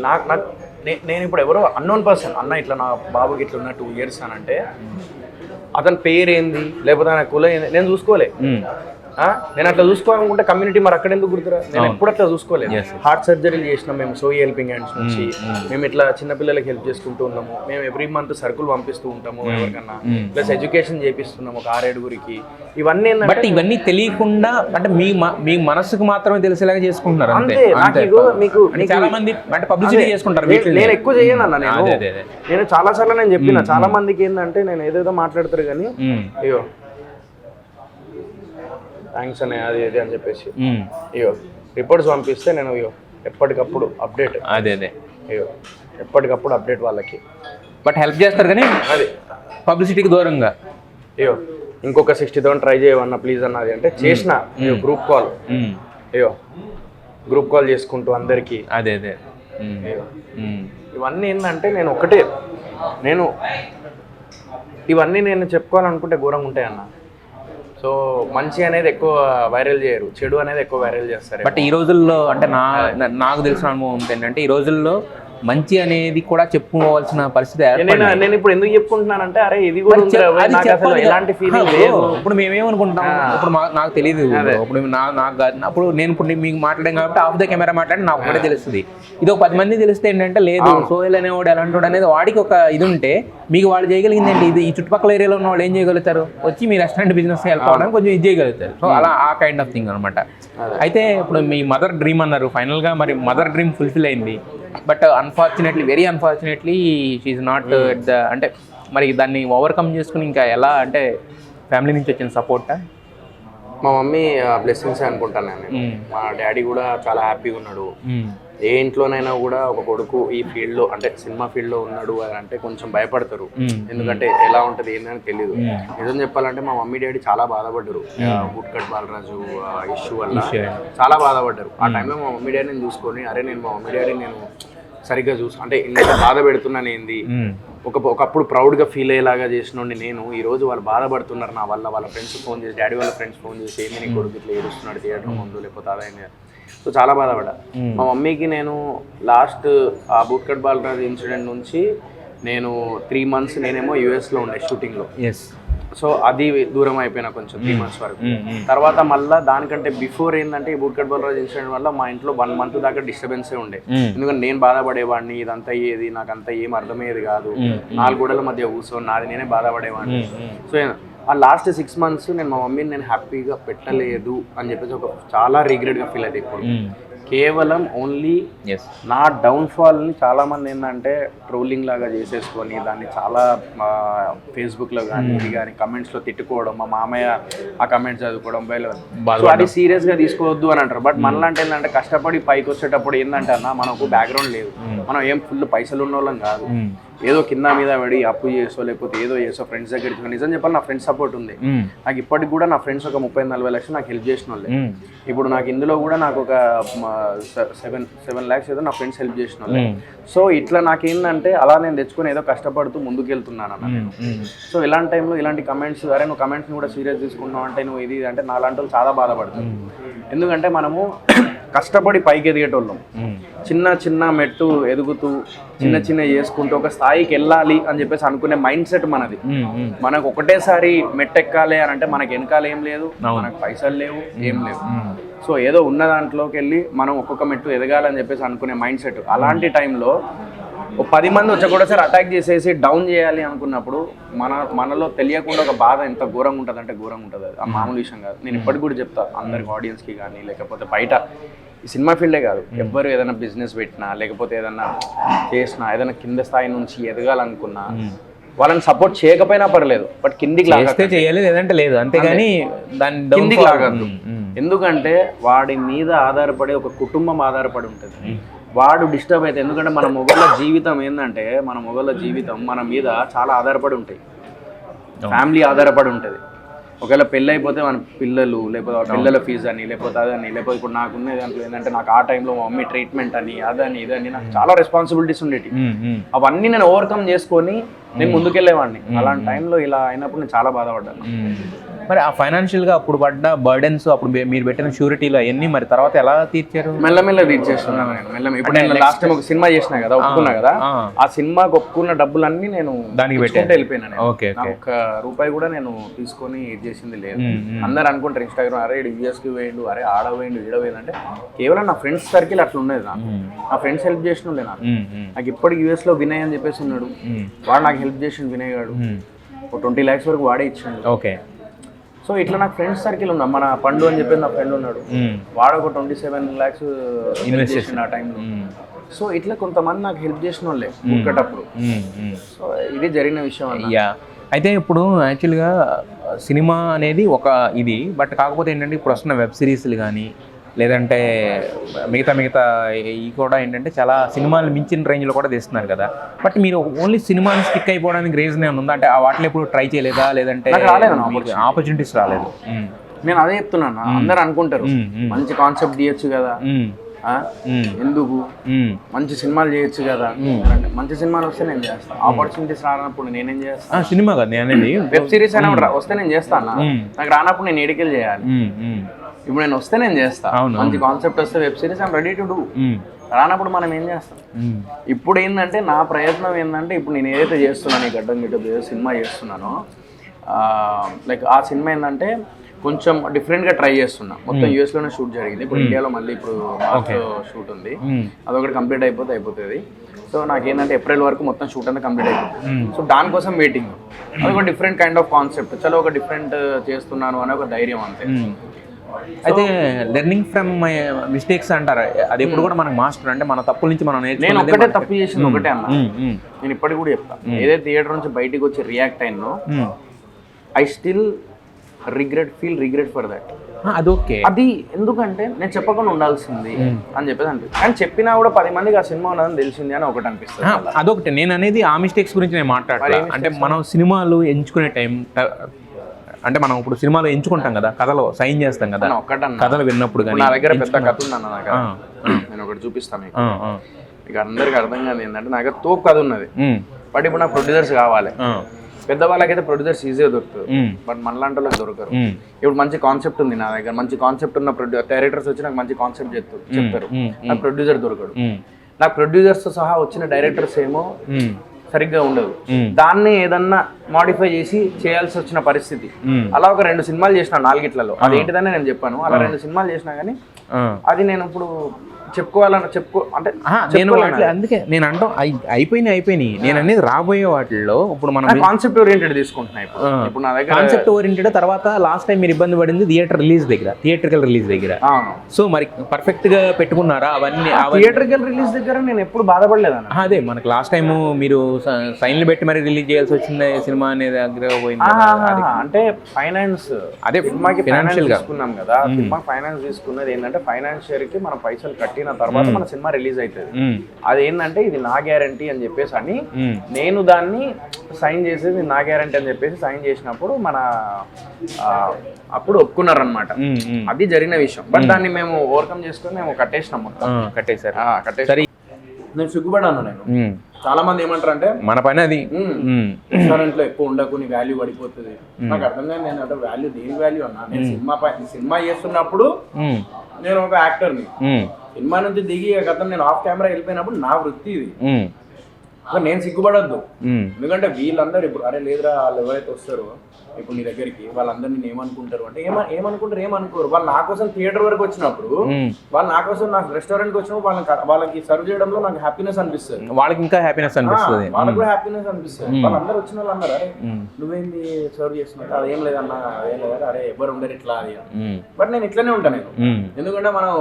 నేను ఇప్పుడు ఎవరో అన్నోన్ పర్సన్ అన్న ఇట్లా నా బాబుకి ఇట్లా ఉన్న 2 years అని అంటే అతని పేరు ఏంది లేకపోతే ఆయన కులం ఏంది నేను చూసుకోలే. నేను అట్లా చూసుకోవాలనుకుంటే కమ్యూనిటీ మరి అక్కడ ఎందుకు గుర్తురా? నేను ఎప్పుడు అట్లా చూసుకోలేదు. హార్ట్ సర్జరీలు చేసినాం మేము సోయి హెల్పింగ్ హ్యాండ్స్ నుంచి. మేము ఇట్లా చిన్నపిల్లలకి హెల్ప్ చేసుకుంటూ ఉన్నాము. మేము ఎవ్రీ మంత్ సరుకులు పంపిస్తూ ఉంటాము ఎవరికన్నా, ప్లస్ ఎడ్యుకేషన్ చేపిస్తున్నాము ఒక 6-7 ఇవన్నీ బట్ ఇవన్నీ తెలియకుండా అంటే మీ మనసుకు మాత్రమే తెలిసేలాగా చేసుకుంటున్నారు అంతే. మీకు చాలా మంది అంటే పబ్లిసిటీ చేసుకుంటారు. నేను ఎక్కువ చేయను అన్న, నేను చాలా సార్లు నేను చెప్పిన చాలా మందికి ఏంటంటే నేను ఏదేదో మాట్లాడతారు కానీ అయ్యో థ్యాంక్స్ అనే అది ఇది అని చెప్పేసి అయ్యో రిపోర్ట్స్ పంపిస్తే నేను అయ్యో ఎప్పటికప్పుడు అప్డేట్ అయ్యో ఎప్పటికప్పుడు అప్డేట్ వాళ్ళకి బట్ హెల్ప్ చేస్తారు కానీ అది పబ్లిసిటీకి దూరంగా అయ్యో ఇంకొక 60,000 ట్రై చేయవన్నా ప్లీజ్ అన్నది అంటే చేసిన గ్రూప్ కాల్ అయ్యో గ్రూప్ కాల్ చేసుకుంటూ అందరికీ ఇవన్నీ ఏంటంటే నేను ఒకటే ఇవన్నీ నేను చెప్పుకోవాలనుకుంటే ఘోరంగా ఉంటాయి అన్న. సో మంచి అనేది ఎక్కువ వైరల్ చేయరు, చెడు అనేది ఎక్కువ వైరల్ చేస్తారు. బట్ ఈ రోజుల్లో అంటే నాకు తెలిసిన అనుభవం ఏంటంటే ఈ రోజుల్లో మంచి అనేది కూడా చెప్పుకోవాల్సిన పరిస్థితి. నేను ఇప్పుడు ఎందుకు చెప్పుకుంటున్నానంటే అరే ఇది కూడా ఎలాంటి ఫీలింగ్ లేదు. ఇప్పుడు మేమేమనుకుంటాం, ఇప్పుడు నాకు తెలియదు, ఇప్పుడు అప్పుడు నేను ఇప్పుడు మీకు మాట్లాడాను కాబట్టి ఆఫ్ ద కెమెరా మాట్లాడి నాకు ఒకటే తెలుస్తుంది. ఇది ఒక 10 మంది తెలిస్తే ఏంటంటే లేదు సోహెల్ అనేవాడు ఎలాంటి అనేది వాడికి ఒక ఇది ఉంటే మీకు వాళ్ళు చేయగలిగింది ఏంటి, ఇది ఈ చుట్టుపక్కల ఏరియాలో ఉన్న వాళ్ళు ఏం చేయగలుగుతారు, వచ్చి మీ రెస్టారెంట్ బిజినెస్ హెల్ప్ అవ్వడానికి కొంచెం ఇది చేయగలుగుతారు. సో అలా ఆ కైండ్ ఆఫ్ థింగ్ అనమాట. అయితే ఇప్పుడు మీ మదర్ డ్రీమ్ అన్నారు, ఫైనల్గా మరి మదర్ డ్రీమ్ ఫుల్ఫిల్ అయింది. But unfortunately very unfortunately she's not అంటే మరి దాన్ని ఓవర్కమ్ చేసుకుని ఇంకా ఎలా అంటే ఫ్యామిలీ నుంచి వచ్చిన సపోర్టా? మా మమ్మీ బ్లెస్సింగ్స్ అనుకుంటాను నేను. మా డాడీ కూడా చాలా హ్యాపీగా ఉన్నాడు. ఏ ఇంట్లోనైనా కూడా ఒక కొడుకు ఈ ఫీల్డ్లో అంటే సినిమా ఫీల్డ్లో ఉన్నాడు అని అంటే కొంచెం భయపడతారు, ఎందుకంటే ఎలా ఉంటుంది ఏంటని తెలియదు. నిజం చెప్పాలంటే మా మమ్మీ డాడీ చాలా బాధపడ్డారు బుట్కట్ బాలరాజు ఇష్యూ వల్ల, చాలా బాధపడ్డారు. ఆ టైంలో మా మమ్మీ డాడీని చూసుకొని అరే నేను మా మమ్మీ డాడీ నేను సరిగ్గా అంటే ఇంత బాధ పెడుతున్నాను ఏంది, ఒకప్పుడు ప్రౌడ్గా ఫీల్ అయ్యేలాగా చేసినోండి నేను ఈరోజు వాళ్ళు బాధపడుతున్నారు నా వల్ల. వాళ్ళ ఫ్రెండ్స్ ఫోన్ చేసి, డాడీ వాళ్ళ ఫ్రెండ్స్ ఫోన్ చేసి ఏంది నీ కొడుకు ఇట్లా ఏడుస్తున్నాడు థియేటర్ ముందు లేకపోతే అదైంది. సో చాలా బాధపడ్డా. మా మమ్మీకి నేను లాస్ట్ ఆ బూట్కట్ బాలరాజు ఇన్సిడెంట్ నుంచి నేను 3 months నేనేమో యూఎస్లో ఉండే షూటింగ్లో. సో అది దూరం అయిపోయినా కొంచెం 3 months వరకు. తర్వాత మళ్ళీ దానికంటే బిఫోర్ ఏంటంటే ఈ బూట్కట్ బాలరాజు ఇన్సిడెంట్ వల్ల మా ఇంట్లో 1 month దాకా డిస్టర్బెన్సే ఉండే. ఎందుకంటే నేను బాధపడేవాడిని, ఇదంతా అయ్యేది నాకంతా ఏం అర్థమయ్యేది కాదు, 4 గోడల మధ్య కూర్చొని నాది నేనే బాధపడేవాడిని. సో ఆ లాస్ట్ 6 months నేను మా మమ్మీని నేను హ్యాపీగా పెట్టలేదు అని చెప్పేసి ఒక చాలా రిగ్రెట్గా ఫీల్ అవుతుంది ఇప్పుడు. కేవలం ఓన్లీ నా డౌన్ఫాల్ని చాలామంది ఏంటంటే ట్రోలింగ్ లాగా చేసేసుకొని దాన్ని చాలా ఫేస్బుక్లో కానీ ఇది కానీ కమెంట్స్లో తిట్టుకోవడం, మా మామయ్య ఆ కమెంట్స్ చదువుకోవడం సో అది సీరియస్గా తీసుకోవద్దు అని అంటారు. బట్ మనలాంటి ఏంటంటే కష్టపడి పైకి వచ్చేటప్పుడు ఏంటంటే అన్న మనకు బ్యాక్గ్రౌండ్ లేదు, మనం ఏం ఫుల్ పైసలు ఉన్న వాళ్ళం కాదు, ఏదో కింద మీద పడి అప్పు చేసో లేకపోతే ఏదో చేసో ఫ్రెండ్స్ దగ్గరికి. నిజం చెప్పాలి నా ఫ్రెండ్స్ సపోర్ట్ ఉంది నాకు ఇప్పటికి కూడా. నా ఫ్రెండ్స్ ఒక 30-40 లక్షలు నాకు హెల్ప్ చేసిన వాళ్ళే. ఇప్పుడు నాకు ఇందులో కూడా నాకు ఒక 7 lakhs ఏదో నా ఫ్రెండ్స్ హెల్ప్ చేసిన వాళ్ళే. సో ఇట్లా నాకేంటంటే అలా నేను తెచ్చుకొని ఏదో కష్టపడుతూ ముందుకు వెళ్తున్నాను అన్న. సో ఇలాంటి టైంలో ఇలాంటి కమెంట్స్, అరే నువ్వు కమెంట్స్ని కూడా సీరియస్ తీసుకున్నావు అంటే నువ్వు ఇది అంటే నాలాంటి వాళ్ళు చాలా బాధపడతారు. ఎందుకంటే మనము కష్టపడి పైకి ఎదిగేటోళ్ళం, చిన్న చిన్న మెట్టు ఎదుగుతూ చిన్న చిన్న చేసుకుంటూ ఒక స్థాయికి వెళ్ళాలి అని చెప్పేసి అనుకునే మైండ్ సెట్ మనది. మనకు ఒకటేసారి మెట్టు ఎక్కాలి అని అంటే మనకి వెనకాల ఏం లేదు, మనకు పైసలు లేవు, ఏం లేవు. సో ఏదో ఉన్న దాంట్లోకి వెళ్ళి మనం ఒక్కొక్క మెట్టు ఎదగాలని చెప్పేసి అనుకునే మైండ్ సెట్. అలాంటి టైంలో 10 మంది వచ్చి కూడా సార్ అటాక్ చేసేసి డౌన్ చేయాలి అనుకున్నప్పుడు మనలో తెలియకుండా ఒక బాధ ఎంత ఘోరంగా ఉంటుంది అంటే ఘోరంగా ఉంటుంది. అది ఆ మామూలు విషయం కాదు. నేను ఇప్పటికి కూడా చెప్తా అందరికి, ఆడియన్స్కి కానీ లేకపోతే బయట ఈ సినిమా ఫీల్డే కాదు, ఎవ్వరు ఏదైనా బిజినెస్ పెట్టినా లేకపోతే ఏదైనా చేసినా, ఏదైనా కింద స్థాయి నుంచి ఎదగాలనుకున్నా వాళ్ళని సపోర్ట్ చేయకపోయినా పర్లేదు, బట్ కిందికి లాగితే చేయాలి, లేదంటే లేదు, అంతేగాని దాన్ని కిందికి లాగద్దు. ఎందుకంటే వాడి మీద ఆధారపడే ఒక కుటుంబం ఆధారపడి ఉంటుంది. వాడు డిస్టర్బ్ అయితే, ఎందుకంటే మన మొగళ్ళ జీవితం ఏంటంటే మన మొగళ్ళ జీవితం మన మీద చాలా ఆధారపడి ఉంటాయి, ఫ్యామిలీ ఆధారపడి ఉంటుంది. ఒకవేళ పెళ్ళి అయిపోతే మన పిల్లలు లేకపోతే పిల్లల ఫీజు అని లేకపోతే అదని, లేకపోతే ఇప్పుడు నాకున్న దాంట్లో ఏంటంటే నాకు ఆ టైంలో మా మమ్మీ ట్రీట్మెంట్ అని అదని ఇదని నాకు చాలా రెస్పాన్సిబిలిటీస్ ఉండేవి. అవన్నీ నేను ఓవర్కమ్ చేసుకొని నేను ముందుకెళ్ళేవాడిని. అలాంటి టైంలో ఇలా అయినప్పుడు నేను చాలా బాధపడ్డాను. మరి ఆ ఫైనాన్షియల్గా అప్పుడు పడ్డ బర్డెన్స్, అప్పుడు మీరు పెట్టిన షూరిటీలు అవన్నీ మరి తర్వాత ఎలా తీర్చారు? మెల్లమెల్ల తీర్చేస్తున్నాను నేను. ఇప్పుడు నేను లాస్ట్ టైం ఒక సినిమా చేసినా కదా, ఒప్పుకున్నా కదా, ఆ సినిమాకి ఒప్పుకున్న డబ్బులన్నీ నేను దానికి పెట్టుకుంటే వెళ్ళిపోయినాను. ఒక్క రూపాయి కూడా నేను తీసుకొని ఇది చేసింది లేదు. అందరు అనుకుంటారు ఇన్స్టాగ్రామ్, అరే యూఎస్కి వేయండు, అరే ఆడ వేయండు, ఈడ వేయండు అంటే కేవలం నా ఫ్రెండ్స్ సర్కిల్ అట్లా ఉండేది. నా ఫ్రెండ్స్ హెల్ప్ చేసిన వాళ్ళే. నాకు ఇప్పటికి యూఎస్లో వినయ్ అని చెప్పేసి ఉన్నాడు, వాడు నాకు హెల్ప్ చేసిండు. వినయ్ గాడు ఒక 20 lakhs వరకు వాడే ఇచ్చాడు. ఓకే. సో ఇట్లా నాకు ఫ్రెండ్స్ సర్కిల్ ఉన్నా. మన పండు అని చెప్పి నా ఫ్రెండ్ ఉన్నాడు, వాడు ఒక 27 lakhs ఇన్వెస్ట్ చేసిండు ఆ టైంలో. సో ఇట్లా కొంతమంది నాకు హెల్ప్ చేసిన వాళ్ళే ఒక్కటప్పుడు. సో ఇది జరిగిన విషయం అన్న. అయితే ఇప్పుడు యాక్చువల్గా సినిమా అనేది ఒక ఇది, బట్ కాకపోతే ఏంటంటే ఇప్పుడు వస్తున్న వెబ్ సిరీస్లు కానీ లేదంటే మిగతా ఇవి కూడా ఏంటంటే చాలా సినిమాలు మించిన రేంజ్లో కూడా తీస్తున్నారు కదా. బట్ మీరు ఓన్లీ సినిమాని స్టిక్ అయిపోవడానికి రీజన్ ఏమైనా ఉందా? అంటే వాటిలో ఎప్పుడు ట్రై చేయలేదా? లేదంటే ఆపర్చునిటీస్ రాలేదు? నేను అదే చెప్తున్నాను. అందరు అనుకుంటారు మంచి కాన్సెప్ట్ తీయచ్చు కదా, ఎందుకు మంచి సినిమాలు చేయొచ్చు కదా. మంచి సినిమాలు వస్తే నేను చేస్తాను, ఆపర్చునిటీస్ రానప్పుడు నేనేం చేస్తాను? సినిమా కదా నేను వెబ్ సిరీస్ అయినా వస్తే నేను చేస్తాను. నాకు రానప్పుడు నేను ఏడికెళ్ళి చేయాలి. ఇప్పుడు నేను వస్తే నేను చేస్తా, మంచి కాన్సెప్ట్ వస్తే web series I'm ready to do. రానప్పుడు మనం ఏం చేస్తాం? ఇప్పుడు ఏంటంటే నా ప్రయత్నం ఏంటంటే ఇప్పుడు నేను ఏదైతే చేస్తున్నాను, ఈ గడ్డం గిడ్డ సినిమా చేస్తున్నానో, లైక్ ఆ సినిమా ఏంటంటే కొంచెం డిఫరెంట్గా ట్రై చేస్తున్నా. మొత్తం యూఎస్లోనే షూట్ జరిగింది, ఇప్పుడు ఇండియాలో మళ్ళీ ఇప్పుడు మార్చ్లో షూట్ ఉంది. అదొకటి కంప్లీట్ అయిపోతుంది. సో నాకేంటంటే ఏప్రిల్ వరకు మొత్తం షూట్ అంతా కంప్లీట్ అయిపోతుంది. సో దానికోసం వెయిటింగ్. అదొక డిఫరెంట్ కైండ్ ఆఫ్ కాన్సెప్ట్, చాలా ఒక డిఫరెంట్ చేస్తున్నాను అనే ఒక ధైర్యం అంతే. అయితే లెర్నింగ్ ఫ్రమ్ మై మిస్టేక్స్ అంటారు, అది ఎప్పుడు కూడా మనకు మాస్టర్ అంటే మన తప్పుల నుంచి మనం నేను ఒకటే తప్పు చేసింది ఒకటే అన్న. నేను ఇప్పటికి కూడా చెప్తాను, ఏదైతే థియేటర్ నుంచి బయటికి వచ్చి రియాక్ట్ అయినో I still regret for that. అది ఓకే, అది ఎందుకంటే నేను చెప్పకుండా ఉండాల్సింది అని చెప్పేసి అనిపిస్తుంది. కానీ చెప్పినా కూడా 10 మందికి ఆ సినిమా ఉన్నదని తెలిసింది అని ఒకటి అనిపిస్తుంది. అదొకటి. నేను అనేది ఆ మిస్టేక్స్ గురించి నేను మాట్లాడాలి. అంటే మనం సినిమాలు ఎంచుకునే టైం, అంటే మనం ఇప్పుడు సినిమాలు ఎంచుకుంటాం కదా, కథలో సైన్ చేస్తాం కదా, కథలు విన్నప్పుడు కానీ. నా దగ్గర పెద్ద కథ ఉందన్న, నాకు నేను ఒకటి చూపిస్తాను మీకు. మీకు అందరికి అర్థం కాదు ఏంటంటే, నా దగ్గర తోపు కథ ఉన్నది, బట్ ఇప్పుడు నాకు ప్రొడ్యూసర్స్ కావాలి. పెద్దవాళ్ళకైతే ప్రొడ్యూసర్స్ ఈజీగా దొరుకుతుంది, బట్ మనలాంటి వాళ్ళకి దొరకరు. ఇప్పుడు మంచి కాన్సెప్ట్ ఉంది నా దగ్గర, మంచి కాన్సెప్ట్ ఉన్న డైరెక్టర్స్ వచ్చి నాకు మంచి కాన్సెప్ట్ చెప్తారు, నాకు ప్రొడ్యూసర్ దొరకడు. నాకు ప్రొడ్యూసర్స్ తో సహా వచ్చిన డైరెక్టర్స్ ఏమో సరిగ్గా ఉండదు, దాన్ని ఏదన్నా మాడిఫై చేసి చేయాల్సి వచ్చిన పరిస్థితి. అలా ఒక 2 సినిమాలు చేసిన 4గిట్లలో, అదేంటిదని నేను చెప్పాను. అలా 2 సినిమాలు చేసినా కానీ అది నేను ఇప్పుడు అంటే నేను అందుకే నేను అంటాం అయిపోయినాయి. నేను అనేది రాబోయే వాటిల్లో ఇప్పుడు మనం కాన్సెప్ట్ ఓరియంటెడ్ తీసుకుంటున్నాయి. ఇప్పుడు నా దగ్గర కాన్సెప్ట్ ఓరియంటెడ్. తర్వాత లాస్ట్ టైం మీరు ఇబ్బంది పడింది థియేట్రికల్ రిలీజ్ దగ్గర. సో మరి పర్ఫెక్ట్ గా పెట్టుకున్నారా అవన్నీ? థియేట్రికల్ రిలీజ్ దగ్గర నేను ఎప్పుడు బాధపడలేదన్న. అదే మనకి లాస్ట్ టైం మీరు సైన్లు పెట్టి మరి రిలీజ్ చేయాల్సి వచ్చింది సినిమా అనేది దగ్గర పోయింది. అంటే ఫైనాన్స్, అదే సినిమాకి ఫైనాన్షియల్ గా తీసుకున్నాం కదా, సినిమా ఫైనాన్స్ తీసుకున్నది ఏంటంటే ఫైనాన్షియర్ కి మనం పైసలు కట్టిన తర్వాత మన సినిమా రిలీజ్ అవుతుంది. అదేంటంటే ఇది నా గ్యారంటీ అని చెప్పేసి అని నేను దాన్ని సైన్ చేసేది నా గ్యారంటీ అని చెప్పేసి సైన్ చేసినప్పుడు మన అప్పుడు ఒప్పుకున్నారు అనమాట. అది జరిగిన విషయం. బట్ దాన్ని మేము ఓవర్కమ్ చేసుకుని మేము కట్టేసినాం మొత్తం. కట్టేసారు. నేను సిగ్గుపడాను. నేను చాలా మంది ఏమంటారు అంటే మన పని అది, రెస్టారెంట్ లో ఎక్కువ ఉండకు, నీ వాల్యూ పడిపోతుంది. నాకు అర్థం కాదు, నేను అంటే వాల్యూ దేని వాల్యూ అన్నా. నేను సినిమా చేస్తున్నప్పుడు నేను ఒక యాక్టర్ని, సినిమా నుంచి దిగి గతం నేను ఆఫ్ కెమెరా వెళ్ళిపోయినప్పుడు నా వృత్తి ఇది. నేను సిగ్గుపడద్దు, ఎందుకంటే వీళ్ళందరూ ఇప్పుడు అరే లేదురా వాళ్ళు ఎవరైతే వస్తారో ఇప్పుడు నీ దగ్గరికి వాళ్ళందరూ నేను ఏమనుకుంటారు అంటే ఏమనుకోరు. వాళ్ళు నా కోసం థియేటర్ వరకు వచ్చినప్పుడు, వాళ్ళు నా కోసం నాకు రెస్టారెంట్ కి వచ్చినప్పుడు వాళ్ళకి సర్వ్ చేయడంలో నాకు హ్యాపీనెస్ అనిపిస్తుంది. వాళ్ళకి ఇంకా హ్యాపీనెస్ అనిపిస్తుంది, వాళ్ళకి కూడా హ్యాపీనెస్ అనిపిస్తుంది. వాళ్ళందరూ వచ్చిన వాళ్ళు అన్నారు అరే నువ్వేంది సర్వ్ చేస్తున్నారు, అదేం లేదన్నా అదేం లేదా, అరే ఎవరు ఉండరు ఇట్లా అది. బట్ నేను ఇట్లనే ఉంటాను నేను, ఎందుకంటే మనం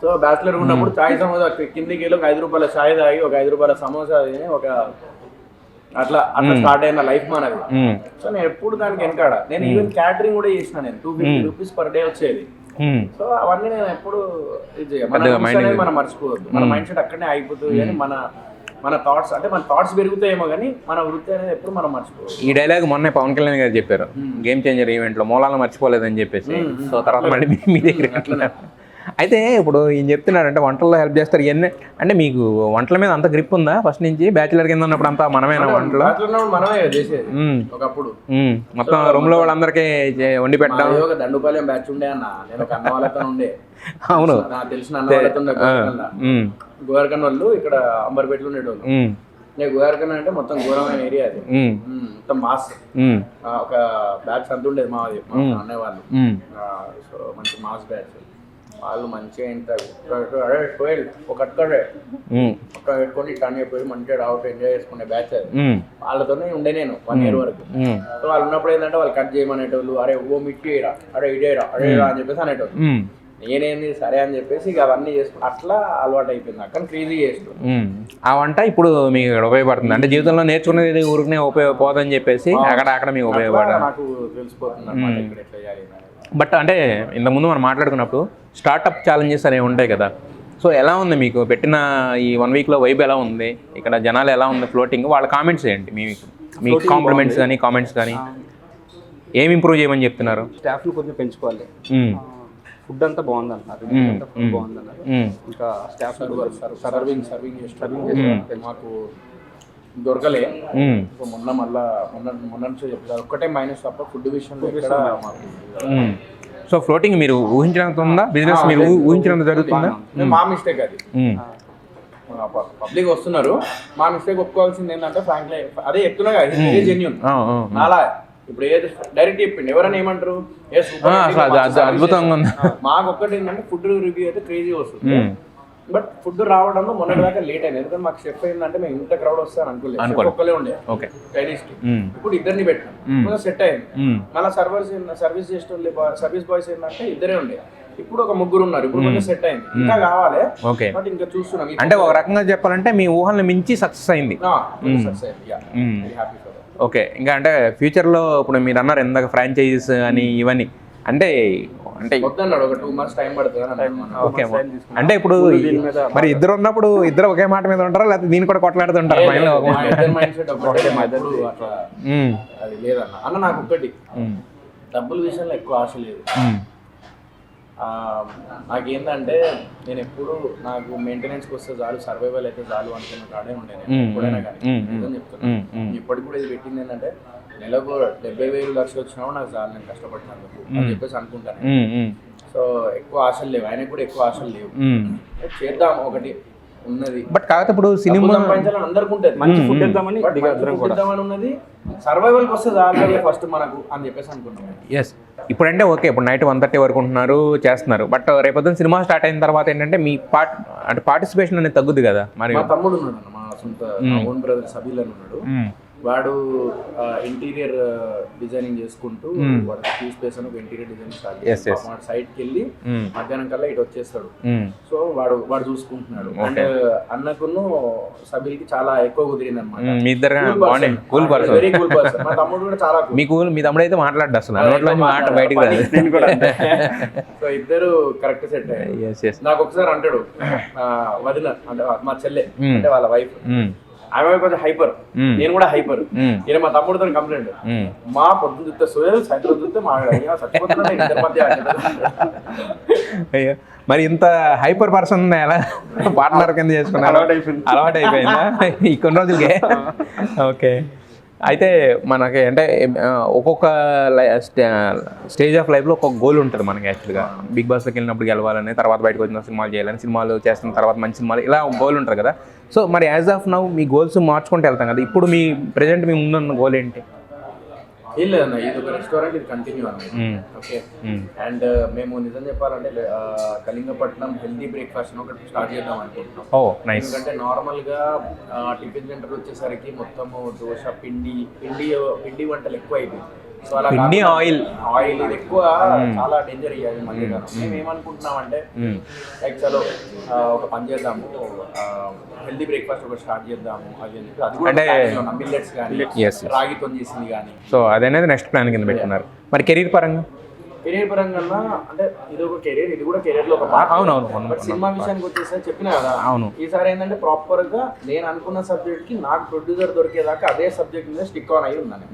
సో బ్యాచిలర్ ఉన్నప్పుడు చాయ్ సమోసా కిందికి వెళ్ళి ఒక 5 రూపాయల చాయ్ తాగి ఒక 5 రూపాయల సమోసా తిని ఒక అట్లా స్టార్ట్ అయిన లైఫ్ మనది. సో నేను ఎప్పుడు దానికి వెనకాడ. నేను ఈవెన్ క్యాటరింగ్ కూడా చేసిన, నేను 250 రూపీస్ పర్ డే వచ్చేది. సో అవన్నీ నేను ఎప్పుడు ఇది చేయాలి, మనం మర్చిపోవద్దు. మన మైండ్ సెట్ అక్కడనే అయిపోతుంది కానీ మన థాట్స్ అంటే మన థాట్స్ పెరుగుతాయేమో కానీ మన వృత్తి అనేది ఎప్పుడు మనం మర్చిపోవద్దు. ఈ డైలాగ్ మొన్న పవన్ కళ్యాణ్ గారు చెప్పారు గేమ్ చేంజర్ ఈవెంట్ లో, మూలాలను మర్చిపోలేదని చెప్పేసి. సో తర్వాత మళ్ళీ మీ దగ్గర అయితే ఇప్పుడు ఏం చెప్తున్నారంటే వంటల్లో హెల్ప్ చేస్తారు ఇవన్నీ. అంటే మీకు వంటల మీద అంత గ్రిప్ ఉందా ఫస్ట్ నుంచి? బ్యాచిలర్ కింద ఉన్నప్పుడు అంతా మనమేనా వంటలు? మనమే చేసేది ఒకప్పుడు. మొత్తం రూమ్ లో వాళ్ళందరికీ వండి పెట్టడం. దండుపాలెం బ్యాచ్ ఉండే అన్న, నేను అన్న వాళ్ళతో ఉండే. అవును, నాకు తెలిసిన అన్న వాళ్ళతో ఉండే. గోవర్కన్ వాళ్ళు ఇక్కడ అంబర్పేటలో ఉండేటోళ్ళు. నేను గోవర్కన్ అంటే మొత్తం ఘోరమైన ఏరియా అది, మొత్తం మాస్. ఒక బ్యాచ్ అంత ఉండేది మాది, మా అన్నయ్య వాళ్ళు. సో మంచి మాస్ బ్యాచ్. వాళ్ళు మంచిగా ఇంటారు, ఒక అక్కడే అక్కడ పెట్టుకొని టన్ అయిపోయి మంచిగా రావటం ఎంజాయ్ చేసుకునే బ్యాచ్ అది. వాళ్ళతోనే ఉండే నేను 1 year వరకు. సో వాళ్ళు ఉన్నప్పుడు ఏంటంటే వాళ్ళు కట్ చేయమనేటోళ్ళు, అరే ఓ మిట్టి వేయరా, అరే ఇడేరా, అరే అని చెప్పేసి అనేటోళ్ళు. నేనేంది సరే అని చెప్పేసి ఇక అవన్నీ చేసుకుని అట్లా అలవాటు అయిపోయింది. అక్కడ క్రేజీ చేస్తుంది ఆ వంట. ఇప్పుడు మీకు ఉపయోగపడుతుంది అంటే జీవితంలో నేర్చుకునేది ఊరికనే ఉపయోగపోదని చెప్పేసి అక్కడ మీకు ఉపయోగపడాలి, నాకు తెలిసిపోతుంది అన్నమాట ఇక్కడ ఎట్లా చేయాలి. బట్ అంటే ఇంతకుముందు మనం మాట్లాడుకున్నప్పుడు స్టార్టప్ ఛాలెంజెస్ అనేవి ఉంటాయి కదా. సో ఎలా ఉంది మీకు పెట్టిన ఈ 1 weekలో వైబ్ ఎలా ఉంది, ఇక్కడ జనాలు ఎలా ఉంది, ఫ్లోటింగ్, వాళ్ళ కామెంట్స్ ఏంటి, మీకు కాంప్లిమెంట్స్ కానీ కామెంట్స్ కానీ ఏమి ఇంప్రూవ్ చేయమని చెప్తున్నారు? స్టాఫ్ని కొంచెం పెంచుకోవాలి, ఫుడ్ అంతా బాగుంది అంటున్నారు, బాగుంది అన్నారు. ఇంకా స్టాఫ్ సర్వింగ్ మాకు దొరకలే. మొన్న నుంచి చెప్తారు ఒక్కటే మైనస్ తప్ప ఫుడ్ విషయంలో సో ఫ్లోటింగ్ మీరు ఊహించినంత ఉందా? బిజినెస్ మీరు ఊహించినంత జరుగుతుందా? మా మిస్టేక్ అది. పబ్లిక్ వస్తున్నారు, మా మిస్టేక్ ఒప్పుకోవాల్సింది ఏంటంటే ఫ్రాంక్లీ అదే చెప్తున్నా కదా, జెన్యూన్ అలా. ఇప్పుడు ఏది డైరెక్ట్ చెప్పిండి ఎవరైనా ఏమంటారు అద్భుతంగా ఉంది. మాకు ఒక్కటి ఏంటంటే ఫుడ్ రివ్యూ అయితే క్రేజీ వస్తుంది, బట్ ఫుడ్ రావడంలో మొన్నటి దాకా లేట్ అయింది. ఎందుకంటే మాకు షెఫ్ ఏంటంటే మేము ఇంత క్రౌడ్ వస్తాను అనుకోలేదు, ఒక్కలే ఉండే చైనీస్ కి. ఇప్పుడు 2 పెట్టినాం, సెట్ అయింది. మళ్ళీ సర్వీస్ చేసే సర్వీస్ బాయ్స్ ఏంటంటే 2 ఉండే, ఇప్పుడు ఒక 3 ఉన్నారు. ఇప్పుడు కొంచెం సెట్ అయింది, ఇంకా కావాలి. బట్ ఇంకా చూస్తున్నాం. అంటే ఒక రకంగా చెప్పాలంటే మీ ఊహలను మించి సక్సెస్ అయింది. ఓకే, ఇంకా అంటే ఫ్యూచర్లో ఇప్పుడు మీరు అన్నారు ఇందాక ఫ్రాంచైజీస్ అని ఇవన్నీ అంటే అంటే వద్దన్నాడు, ఒక 2 months టైం పడుతుంది. ఓకే, అంటే ఇప్పుడు మరి ఇద్దరు ఉన్నప్పుడు ఇద్దరు ఒకే మాట మీద ఉంటారా లేకపోతే దీన్ని కూడా కొట్లాడుతుంటారా? ఫైనల్ మైండ్ సెట్ అది లేదన్న. అన్న నాకు ఒక్కటి, డబ్బుల విషయంలో ఎక్కువ ఆశ లేదు. నాకేంటంటే నేను ఎప్పుడు నాకు మెయింటెనెన్స్కి వస్తే చాలు, సర్వైవల్ అయితే చాలు అనుకున్న కాడే ఉండే నేను ఎప్పుడైనా కానీ. నిజం చెప్తున్నాను, ఇప్పటికి కూడా ఇది పెట్టింది ఏంటంటే నెలకు 70,000 లక్షలు వచ్చినా నాకు చాలు, నేను కష్టపడినందుకు అని చెప్పేసి అనుకుంటాను. సో ఎక్కువ ఆశలు లేవు, ఆయనకు కూడా ఎక్కువ ఆశలు లేవు. చేద్దాం ఒకటి ఉన్నది, బట్ కాకపోతే ఇప్పుడు సినిమా సంపాదించాలని అందరికి ఉంటుంది, మంచి ఫుడ్ ఇద్దామని ఉన్నది, సర్వైవల్కి వస్తే చాలు ఫస్ట్ మనకు అని చెప్పేసి అనుకుంటున్నాను. ఎస్, ఇప్పుడంటే ఓకే, ఇప్పుడు నైట్ 1:30 వరకు ఉంటున్నారు చేస్తున్నారు, బట్ రేపొద్దున సినిమా స్టార్ట్ అయిన తర్వాత ఏంటంటే మీ అంటే పార్టిసిపేషన్ అనేది తగ్గుద్ది కదా. మరి మా తమ్ముడు ఉన్నాడు అన్న, మా సొంత ఓన్ బ్రదర్ సబీల్ అని ఉన్నాడు. వాడు ఇంటీరియర్ డిజైనింగ్ చేసుకుంటూ వాడు ఫ్యూ స్పేస్ అని ఒక ఇంటీరియర్ డిజైనింగ్ స్టార్ట్ చేస్తాడు. వాడు సైట్కి వెళ్ళి మధ్యాహ్నం కల్లా ఇటు వచ్చేస్తాడు. సో వాడు చూసుకుంటున్నాడు. అండ్ అన్నకును సబీల్కి చాలా ఎక్కువ కుదిరింది అనమాట. మీ ఇద్దరు cool person, very cool person. మా తమ్ముడు కూడా చాలా మీ తమ్ముడు అయితే మాట్లాడ్డు అసలు మాట బయటకు రాదు. సో ఇద్దరు కరెక్ట్ సెట్ అయ్యారు. నాకు ఒకసారి అంటాడు, వదిన అంటే మా చెల్లె అంటే వాళ్ళ వైఫ్, ఆమె కొంచెం హైపర్, నేను కూడా హైపర్. ఈయన మా తమ్ముడితో కంప్లైంట్, మా పొద్దున చూస్తే సోయల్, సాయంత్రం చూస్తే మా చచ్చిపోతున్నా ఇద్దరి మధ్య. అయ్యో, మరి ఇంత హైపర్ పర్సన్ ఎలా పార్ట్నర్ కింద చేసుకున్నారు? అలవాటు అయిపోయిందా ఈ కొన్ని రోజులకే? ఓకే, అయితే మనకి అంటే ఒక్కొక్క స్టేజ్ ఆఫ్ లైఫ్లో ఒక్కొక్క గోల్ ఉంటుంది మనకి. యాక్చువల్గా బిగ్ బాస్లోకి వెళ్ళినప్పుడు గెలవాలని, తర్వాత బయటకు వచ్చిన సినిమాలు చేయాలని, సినిమాలు చేస్తున్న తర్వాత మంచి సినిమాలు, ఇలా గోల్ ఉంటుంది కదా. సో మరి as of now me goals మార్చుకుంటూ వెళ్తాం కదా. ఇప్పుడు మీ ప్రెజెంట్ మీ ముందున్న గోల్ ఏంటి? ఏం లేదన్న, ఇది ఒక రెస్టారెంట్, ఇది కంటిన్యూ అన్నది. ఓకే, అండ్ మేము నిజం చెప్పాలంటే కళింగపట్నం హెల్దీ బ్రేక్ఫాస్ట్ ఒకటి స్టార్ట్ చేద్దాం అనుకుంటున్నాం. ఓ నైస్. ఎందుకంటే నార్మల్ గా టిఫిన్ సెంటర్ వచ్చేసరికి మొత్తము దోశ, పిండి వంటలు ఎక్కువ అయిపోయింది. సో అలా ఆయిల్ ఇది ఎక్కువ చాలా డేంజర్ అయ్యాయి మళ్ళీ. మేము ఏమనుకుంటున్నామంటే లైక్ చలో ఒక పని చేద్దాము, హెల్దీ బ్రేక్ఫాస్ట్ ఒకటి స్టార్ట్ చేద్దాము. అది కూడా మిల్లెట్స్ కానీ రాగితో చేసింది కానీ. సో అదనేది నెక్స్ట్ ప్లాన్ కింద పెట్టుకున్నారు. మరి కెరీర్ పరంగా అంటే ఇది ఒక కెరీర్, ఇది కూడా కెరీర్ లో ఒక పార్ట్. అవునవును. బట్ సినిమా విషయానికి వచ్చేసరికి చెప్పినా కదా, అవును, ఈసారి ఏంటంటే ప్రాపర్ గా నేను అనుకున్న సబ్జెక్ట్ కి నాకు ప్రొడ్యూసర్ దొరికేదాకా అదే సబ్జెక్ట్ మీద స్టిక్ ఆన్ అయి ఉన్నాను.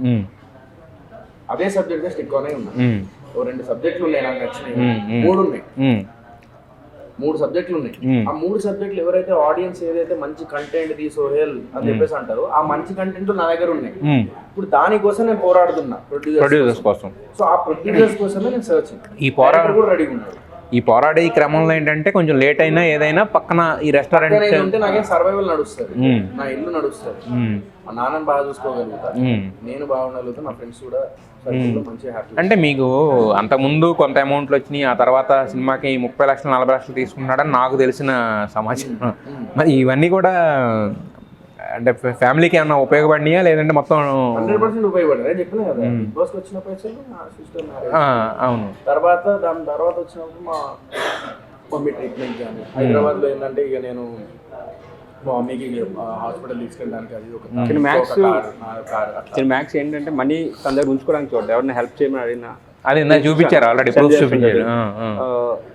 అదే సబ్జెక్ట్ మీద స్టిక్ ఆన్ అయి ఉన్నాను. 2 సబ్జెక్టులు ఉన్నాయి నాకు నచ్చినాయి, 3 ఉన్నాయి, 3 సబ్జెక్టులు ఉన్నాయి. ఆ 3 సబ్జెక్టులు ఎవరైతే ఆడియన్స్ ఏదైతే మంచి కంటెంట్ ది సోహెల్ అని చెప్పేసి అంటారో, ఆ మంచి కంటెంట్ నా దగ్గర ఉన్నాయి. ఇప్పుడు దానికోసం నేను పోరాడుతున్నా, ప్రొడ్యూసర్స్ కోసం. సో ఆ ప్రొడ్యూసర్స్ కోసమే నేను సర్చ్. ఈ పోరాటం కూడా రెడీగా ఉన్నాడు. ఈ పోరాడే క్రమంలో ఏంటంటే కొంచెం లేట్ అయినా ఏదైనా పక్కన ఈ రెస్టారెంట్ ఉంటే నాకేం సర్వైవల్ నడుస్తుంది, నా ఇల్లు నడుస్తుంది, మా నాన్నని బాగా చూసుకోగలుగుతా, నేను బాగుండగలుగుతా, నా ఫ్రెండ్స్ కూడా మంచిగా హ్యాపీ. అంటే మీకు అంతకుముందు కొంత అమౌంట్లు వచ్చినాయి, ఆ తర్వాత సినిమాకి 30 లక్షలు 40 లక్షలు తీసుకున్నాడని నాకు తెలిసిన సమాచారం. మరి ఇవన్నీ కూడా అంటే ఫ్యామిలీకి ఏమన్నా ఉపయోగపడినాయా లేదంటే మొత్తం? 100% ఉపయోగపడ్డాయి. చెప్పినా కదా, బిగ్ బాస్కి వచ్చిన పైసలు నా సిస్టర్ మ్యారేజ్, అవును, దాని తర్వాత వచ్చినప్పుడు మా మమ్మీ ట్రీట్మెంట్ కానీ, హైదరాబాద్లో ఏంటంటే ఇక నేను మా మమ్మీకి హాస్పిటల్ తీసుకెళ్ళడానికి అది ఒక మ్యాక్స్ ఏంటంటే మనీ తన దగ్గర ఉంచుకోవడానికి చూడండి, ఎవరైనా హెల్ప్ చేయమని అడిగినా అది చూపించారు, ఆల్రెడీ ప్రూఫ్ చూపించారు.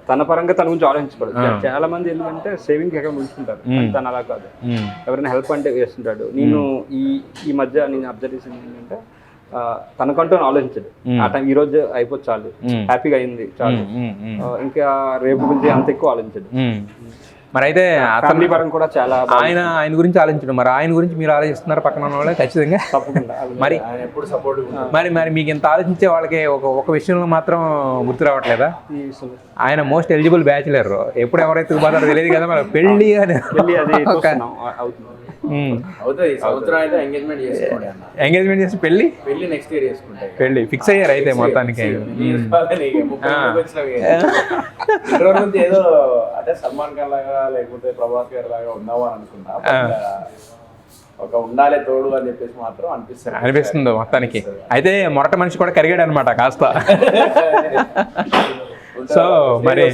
తన పరంగా తన గురించి ఆలోచించబడు. చాలా మంది ఎందుకంటే సేవింగ్ అకౌంట్ ఉంచుకుంటారు, తను అలా కాదు, ఎవరైనా హెల్ప్ అంటే వేస్తుంటాడు. నేను ఈ మధ్య నేను అబ్జర్వ్ చేసింది ఏంటంటే తనకంటూ ఆలోచించడు. ఆ టైం ఈ రోజు అయిపోతే చాలు, హ్యాపీగా అయింది చాలు, ఇంకా రేపు గురించి అంత ఎక్కువ ఆలోచించడు. మరి అయితే ఫ్యామిలీ పరంగా కూడా చాలా ఆయన గురించి ఆలోచించడం, మరి ఆయన గురించి మీరు ఆలోచిస్తున్నారు పక్కన ఉన్న వాళ్ళే ఖచ్చితంగా తప్పకుండా. మరి ఎప్పుడు సపోర్ట్ మరి మీకు ఇంత ఆలోచించే వాళ్ళకి ఒక విషయంలో మాత్రం గుర్తు రావట్లేదా? ఆయన మోస్ట్ ఎలిజిబుల్ బ్యాచులర్. ఎప్పుడు ఎవరైతే పోతారో తెలియదు కదా, మరి పెళ్లి అని ఎంగేజ్మెంట్ చేసి పెళ్లి నెక్స్ట్ ఇయర్ చేసుకుంటాయి. పెళ్లి ఫిక్స్ అయ్యారు అయితే మొత్తానికి. ఏదో అంటే సల్మాన్ ఖాన్ లాగా లేకపోతే ప్రభాస్ గారి లాగా ఉందామని అనుకున్నా, ఒక ఉండాలే తోడు అని చెప్పేసి మాత్రం అనిపిస్తుంది మొత్తానికి. అయితే మొరట మనిషి కూడా కరిగాడు అనమాట కాస్త. సో మరి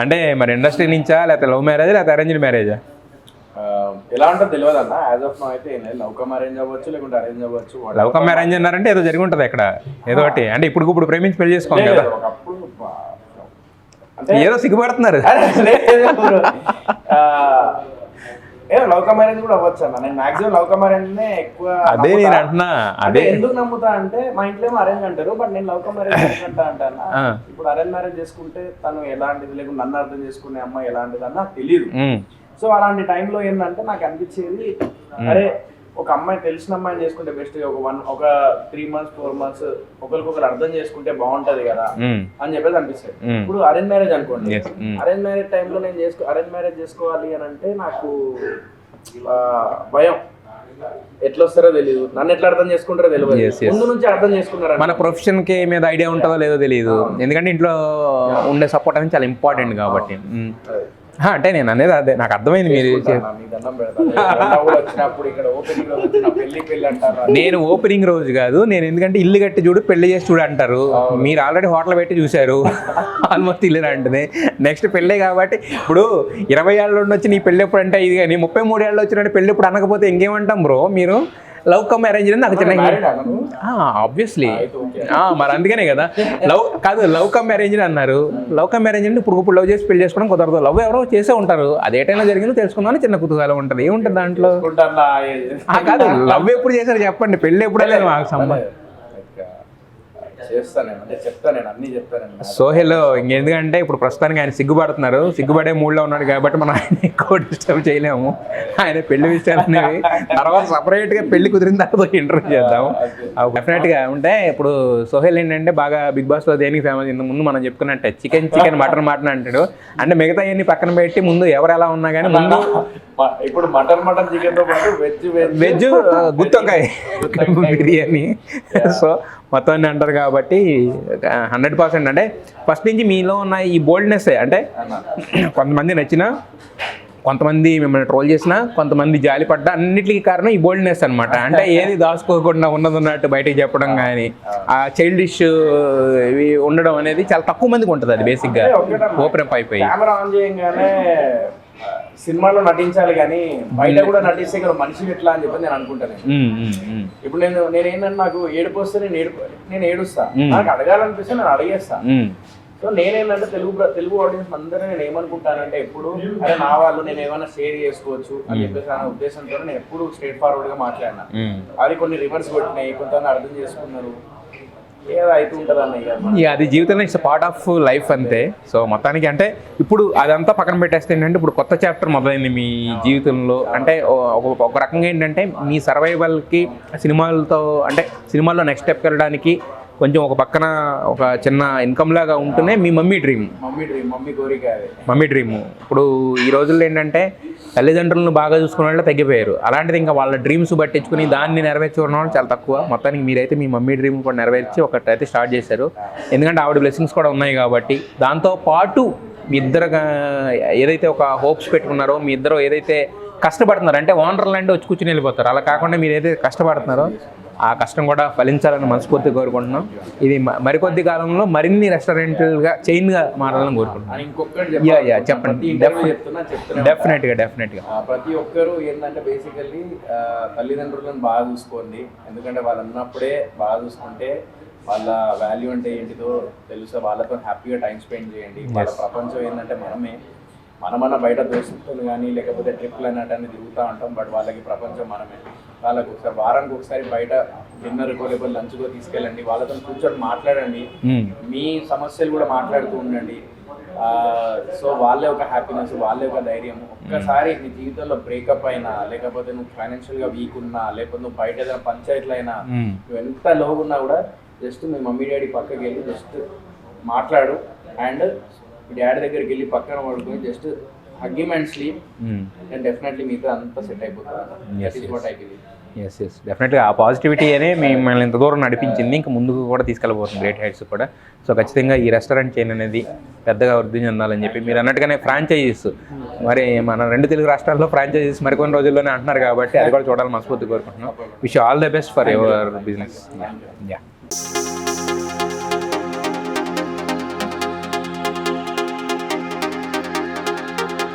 అంటే మరి ఇండస్ట్రీ నుంచా లేకపోతే లవ్ మ్యారేజా లేకపోతే అరేంజ్డ్ మ్యారేజా? ఎలా ఉంటుందో తెలియదు అన్న. యాజ్ ఆఫ్ నో అయితే లవ్ కమ్ అరేంజ్ అవ్వచ్చు, లేకుంటే అరేంజ్ అవ్వచ్చు. లవ్ కమ్ మ్యారేంజ్ అన్నారంటే ఏదో జరిగి ఉంటుంది అక్కడ ఏదో ఒకటి, అంటే ఇప్పుడు ప్రేమించి పెళ్లి చేసుకోండి కదా, ఒకప్పుడు ఏదో సిగ్గుపడుతున్నారు. లవ్ కమ్ మ్యారేజ్ కూడా అవ్వచ్చు అన్న. నేను మాక్సిమం లవ్ కమ్ మ్యారేజ్ నే ఎక్కువ అదే నేను అంటున్నా. అదే ఎందుకు నమ్ముతా అంటే మా ఇంట్లో అరేంజ్ అంటారు, బట్ నేను లవ్ కమ్ మ్యారేజ్ అంటాను. ఇప్పుడు అరేంజ్ మ్యారేజ్ చేసుకుంటే తను ఎలాంటిది, లేకుంటే నన్ను అర్థం చేసుకునే అమ్మాయి ఎలాంటిది అని నాకు తెలియదు. సో అలాంటి టైంలో ఏంటంటే నాకు అనిపించేది, అరే ఒక అమ్మాయి తెలిసిన అమ్మాయిని చేసుకుంటే బెస్ట్, ఒక 3 months 4 months ఒకరికొకరు అర్థం చేసుకుంటే బాగుంటది కదా అని చెప్పేసి అనిపిస్తుంది. ఇప్పుడు అరేంజ్ మ్యారేజ్ అనుకోండి, అరేంజ్ మ్యారేజ్ టైంలో నేను అరేంజ్ మ్యారేజ్ చేసుకోవాలి అని అంటే నాకు భయం, ఎట్లా వస్తారో తెలియదు, నన్ను ఎట్లా అర్థం చేసుకుంటారో తెలియదు. ముందు నుంచి అర్థం చేసుకున్నారు. మన ప్రొఫెషన్ కి మీద ఐడియా ఉంటుందో లేదో తెలియదు, ఎందుకంటే ఇంట్లో ఉండే సపోర్ట్ అనేది చాలా ఇంపార్టెంట్ కాబట్టి. అంటే నేను అనేది అదే, నాకు అర్థమైంది మీరు. నేను ఓపెనింగ్ రోజు కాదు, నేను ఎందుకంటే ఇల్లు కట్టి చూడు పెళ్లి చేసి చూడు అంటారు, మీరు ఆల్రెడీ హోటల్ పెట్టి చూశారు, ఆల్మోస్ట్ ఇల్లు లాంటిది. నెక్స్ట్ పెళ్ళే కాబట్టి ఇప్పుడు 20 ఏళ్ళ వచ్చి నీ పెళ్ళి ఎప్పుడు అంటే ఇది, కానీ 33 ఏళ్ళు వచ్చినట్టు పెళ్ళి ఎప్పుడు అనకపోతే ఇంకేమంటాం బ్రో మీరు. లవ్ కమ్ అరేంజ్ నాకు చిన్న ఆబ్వియస్లీ, మరి అందుకనే కదా లవ్ కమ్ అరేంజ్ అన్నారు. లవ్ కమ్ అరేంజ్ అంటే ఇప్పుడు లవ్ చేసి పెళ్లి చేసుకోవడం కుదరదు, లవ్ ఎవరో చేసే ఉంటారు, అది ఏ టైంలో జరిగిందో తెలుసుకుందామని చిన్న కుతూహలం ఉంటుంది. ఏముంటుంది దాంట్లో? కాదు, లవ్ ఎప్పుడు చేశారు చెప్పండి, పెళ్ళి ఎప్పుడైనా మాకు సంబంధం. సోహెల్ ఇంకెందుకంటే ఇప్పుడు ప్రస్తుతానికి ఆయన సిగ్గుపడుతున్నారు, సిగ్గుపడే మూడ్లో ఉన్నాడు కాబట్టి మనం ఆయన ఎక్కువ డిస్టర్బ్ చేయలేము. ఆయన పెళ్లి విషయాలు తర్వాత సపరేట్గా పెళ్లి కుదిరిన తర్వాత ఇంటర్వ్యూ చేద్దాము. డెఫినెట్గా ఉంటే ఇప్పుడు సోహెల్ ఏంటంటే బాగా బిగ్ బాస్లో దేనికి ఫేమస్, ఇంత ముందు మనం చెప్పుకున్నట్టే చికెన్ మటన్ అంటాడు. అంటే మిగతా అన్ని పక్కన పెట్టి ముందు ఎవరు ఎలా ఉన్నా కానీ ముందు ఇప్పుడు మటన్ చికెన్ తో పాటు వెజ్ గుత్తొంకాయ బిర్యానీ, సో మొత్తం అన్నీ అంటారు కాబట్టి 100% అంటే ఫస్ట్ నుంచి మీలో ఉన్న ఈ బోల్డ్నెస్, అంటే కొంతమంది నచ్చినా, కొంతమంది మిమ్మల్ని ట్రోల్ చేసినా, కొంతమంది జాలి పడ్డా, అన్నిటికీ కారణం ఈ బోల్డ్నెస్ అనమాట. అంటే ఏది దాచుకోకుండా ఉన్నదన్నట్టు బయటకు చెప్పడం కానీ, ఆ చైల్డిష్ ఇవి ఉండడం అనేది చాలా తక్కువ మందికి ఉంటుంది. అది బేసిక్గా ఓపెన్ అప్ అయిపోయి కెమెరా ఆన్ చేయగానే సినిమాలో నటించాలి కానీ బయట కూడా నటిస్తే ఇక్కడ మనిషి ఎట్లా అని చెప్పి నేను అనుకుంటాను. ఇప్పుడు నేను ఏంటంటే నాకు ఏడుపు వస్తే నేను ఏడుస్తా, నాకు అడగాలనిపిస్తే నేను అడిగేస్తా. సో నేనేంటంటే తెలుగు ఆడియన్స్ అందరూ నేను ఏమనుకుంటానంటే ఎప్పుడు అదే నా వాళ్ళు నేను ఏమైనా షేర్ చేసుకోవచ్చు అని చెప్పేసి అనే ఉద్దేశంతో నేను ఎప్పుడు స్ట్రేట్ ఫార్వర్డ్ గా మాట్లాడినా. అది కొన్ని రివర్స్ కొట్టినాయి, కొంతమంది అర్థం చేసుకున్నారు, అది జీవితంలో ఇట్స్ పార్ట్ ఆఫ్ లైఫ్ అంతే. సో మొత్తానికి అంటే ఇప్పుడు అదంతా పక్కన పెట్టేస్తే ఏంటంటే ఇప్పుడు కొత్త చాప్టర్ మొదలైంది మీ జీవితంలో. అంటే ఒక రకంగా ఏంటంటే మీ సర్వైవల్కి సినిమాలతో, అంటే సినిమాల్లో నెక్స్ట్ స్టెప్కి వెళ్ళడానికి కొంచెం ఒక పక్కన ఒక చిన్న ఇన్కమ్ లాగా ఉంటూనే మీ మమ్మీ డ్రీమ్. మమ్మీ డ్రీమ్ ఇప్పుడు ఈ రోజుల్లో ఏంటంటే తల్లిదండ్రులను బాగా చూసుకునే వాళ్ళు తగ్గిపోయారు. అలాంటిది ఇంకా వాళ్ళ డ్రీమ్స్ పట్టించుకుని దాన్ని నెరవేర్చుకున్న వాళ్ళు చాలా తక్కువ. మొత్తానికి మీరైతే మీ మమ్మీ డ్రీమ్ కూడా నెరవేర్చి ఒకటైతే స్టార్ట్ చేశారు. ఎందుకంటే ఆవిడ బ్లెస్సింగ్స్ కూడా ఉన్నాయి కాబట్టి. దాంతోపాటు మీ ఇద్దరు ఏదైతే ఒక హోప్స్ పెట్టుకున్నారో, మీ ఇద్దరు ఏదైతే కష్టపడుతున్నారు, అంటే ఓనర్ ల్యాండ్ వచ్చి కూర్చుని వెళ్ళిపోతారు, అలా కాకుండా మీరు ఏదైతే కష్టపడుతున్నారో ఆ కష్టం కూడా ఫలించాలని మనస్ఫూర్తిగా కోరుకుంటున్నాం. ఇది మరికొద్ది కాలంలో మరిన్ని రెస్టారెంట్గా చైన్గా మారాలని కోరుకుంటున్నాం. చెప్పండి. డెఫినెట్గా ప్రతి ఒక్కరు ఏంటంటే బేసికల్లీ తల్లిదండ్రులను బాగా చూసుకోండి. ఎందుకంటే వాళ్ళు ఉన్నప్పుడే బాగా చూసుకుంటే వాళ్ళ వాల్యూ అంటే ఏంటిదో తెలుసా, వాళ్ళతో హ్యాపీగా టైం స్పెండ్ చేయండి. వాళ్ళ ప్రపంచం ఏంటంటే మనమన్న బయట దోస్తులు కానీ లేకపోతే ట్రిప్లు అన్నట్టు తిరుగుతూ ఉంటాం, బట్ వాళ్ళకి ప్రపంచం మనమే. వాళ్ళకి ఒకసారి వారానికి ఒకసారి బయట డిన్నర్కో లేకపోతే లంచ్కో తీసుకెళ్ళండి, వాళ్ళతో కూర్చొని మాట్లాడండి, మీ సమస్యలు కూడా మాట్లాడుతూ ఉండండి. సో వాళ్ళే ఒక హ్యాపీనెస్, వాళ్ళే ఒక ధైర్యం. ఒక్కసారి నీ జీవితంలో బ్రేకప్ అయినా, లేకపోతే నువ్వు ఫైనాన్షియల్గా వీక్ ఉన్నా, లేకపోతే నువ్వు బయట ఏదైనా పంచాయతీలు అయినా, నువ్వు ఎంత లోగా ఉన్నా కూడా జస్ట్ మీ మమ్మీ డాడీ పక్కకి వెళ్ళి జస్ట్ మాట్లాడు, అండ్ మీ డాడీ దగ్గరికి వెళ్ళి పక్కన పడుకొని just hug him and sleep, and definitely మీతో అంతా సెట్ అయిపోతుంది. ఎస్ డెఫినెట్గా ఆ పాజిటివిటీ అనే మిమ్మల్ని ఇంత దూరం నడిపించింది, ఇంకా ముందుకు కూడా తీసుకెళ్ళబోతుంది గ్రేట్ హైట్స్ కూడా. సో ఖచ్చితంగా ఈ రెస్టారెంట్ చైన్ అనేది పెద్దగా వృద్ధి చెందాలని చెప్పి మీరు అన్నట్టుగానే ఫ్రాంచైజీస్, మరి మన 2 తెలుగు రాష్ట్రాల్లో ఫ్రాంచైజీస్ మరికొన్ని రోజుల్లోనే అంటున్నారు కాబట్టి అది కూడా చూడాలని మనస్ఫూర్తి కోరుకుంటున్నాం. Wish all the best for your business.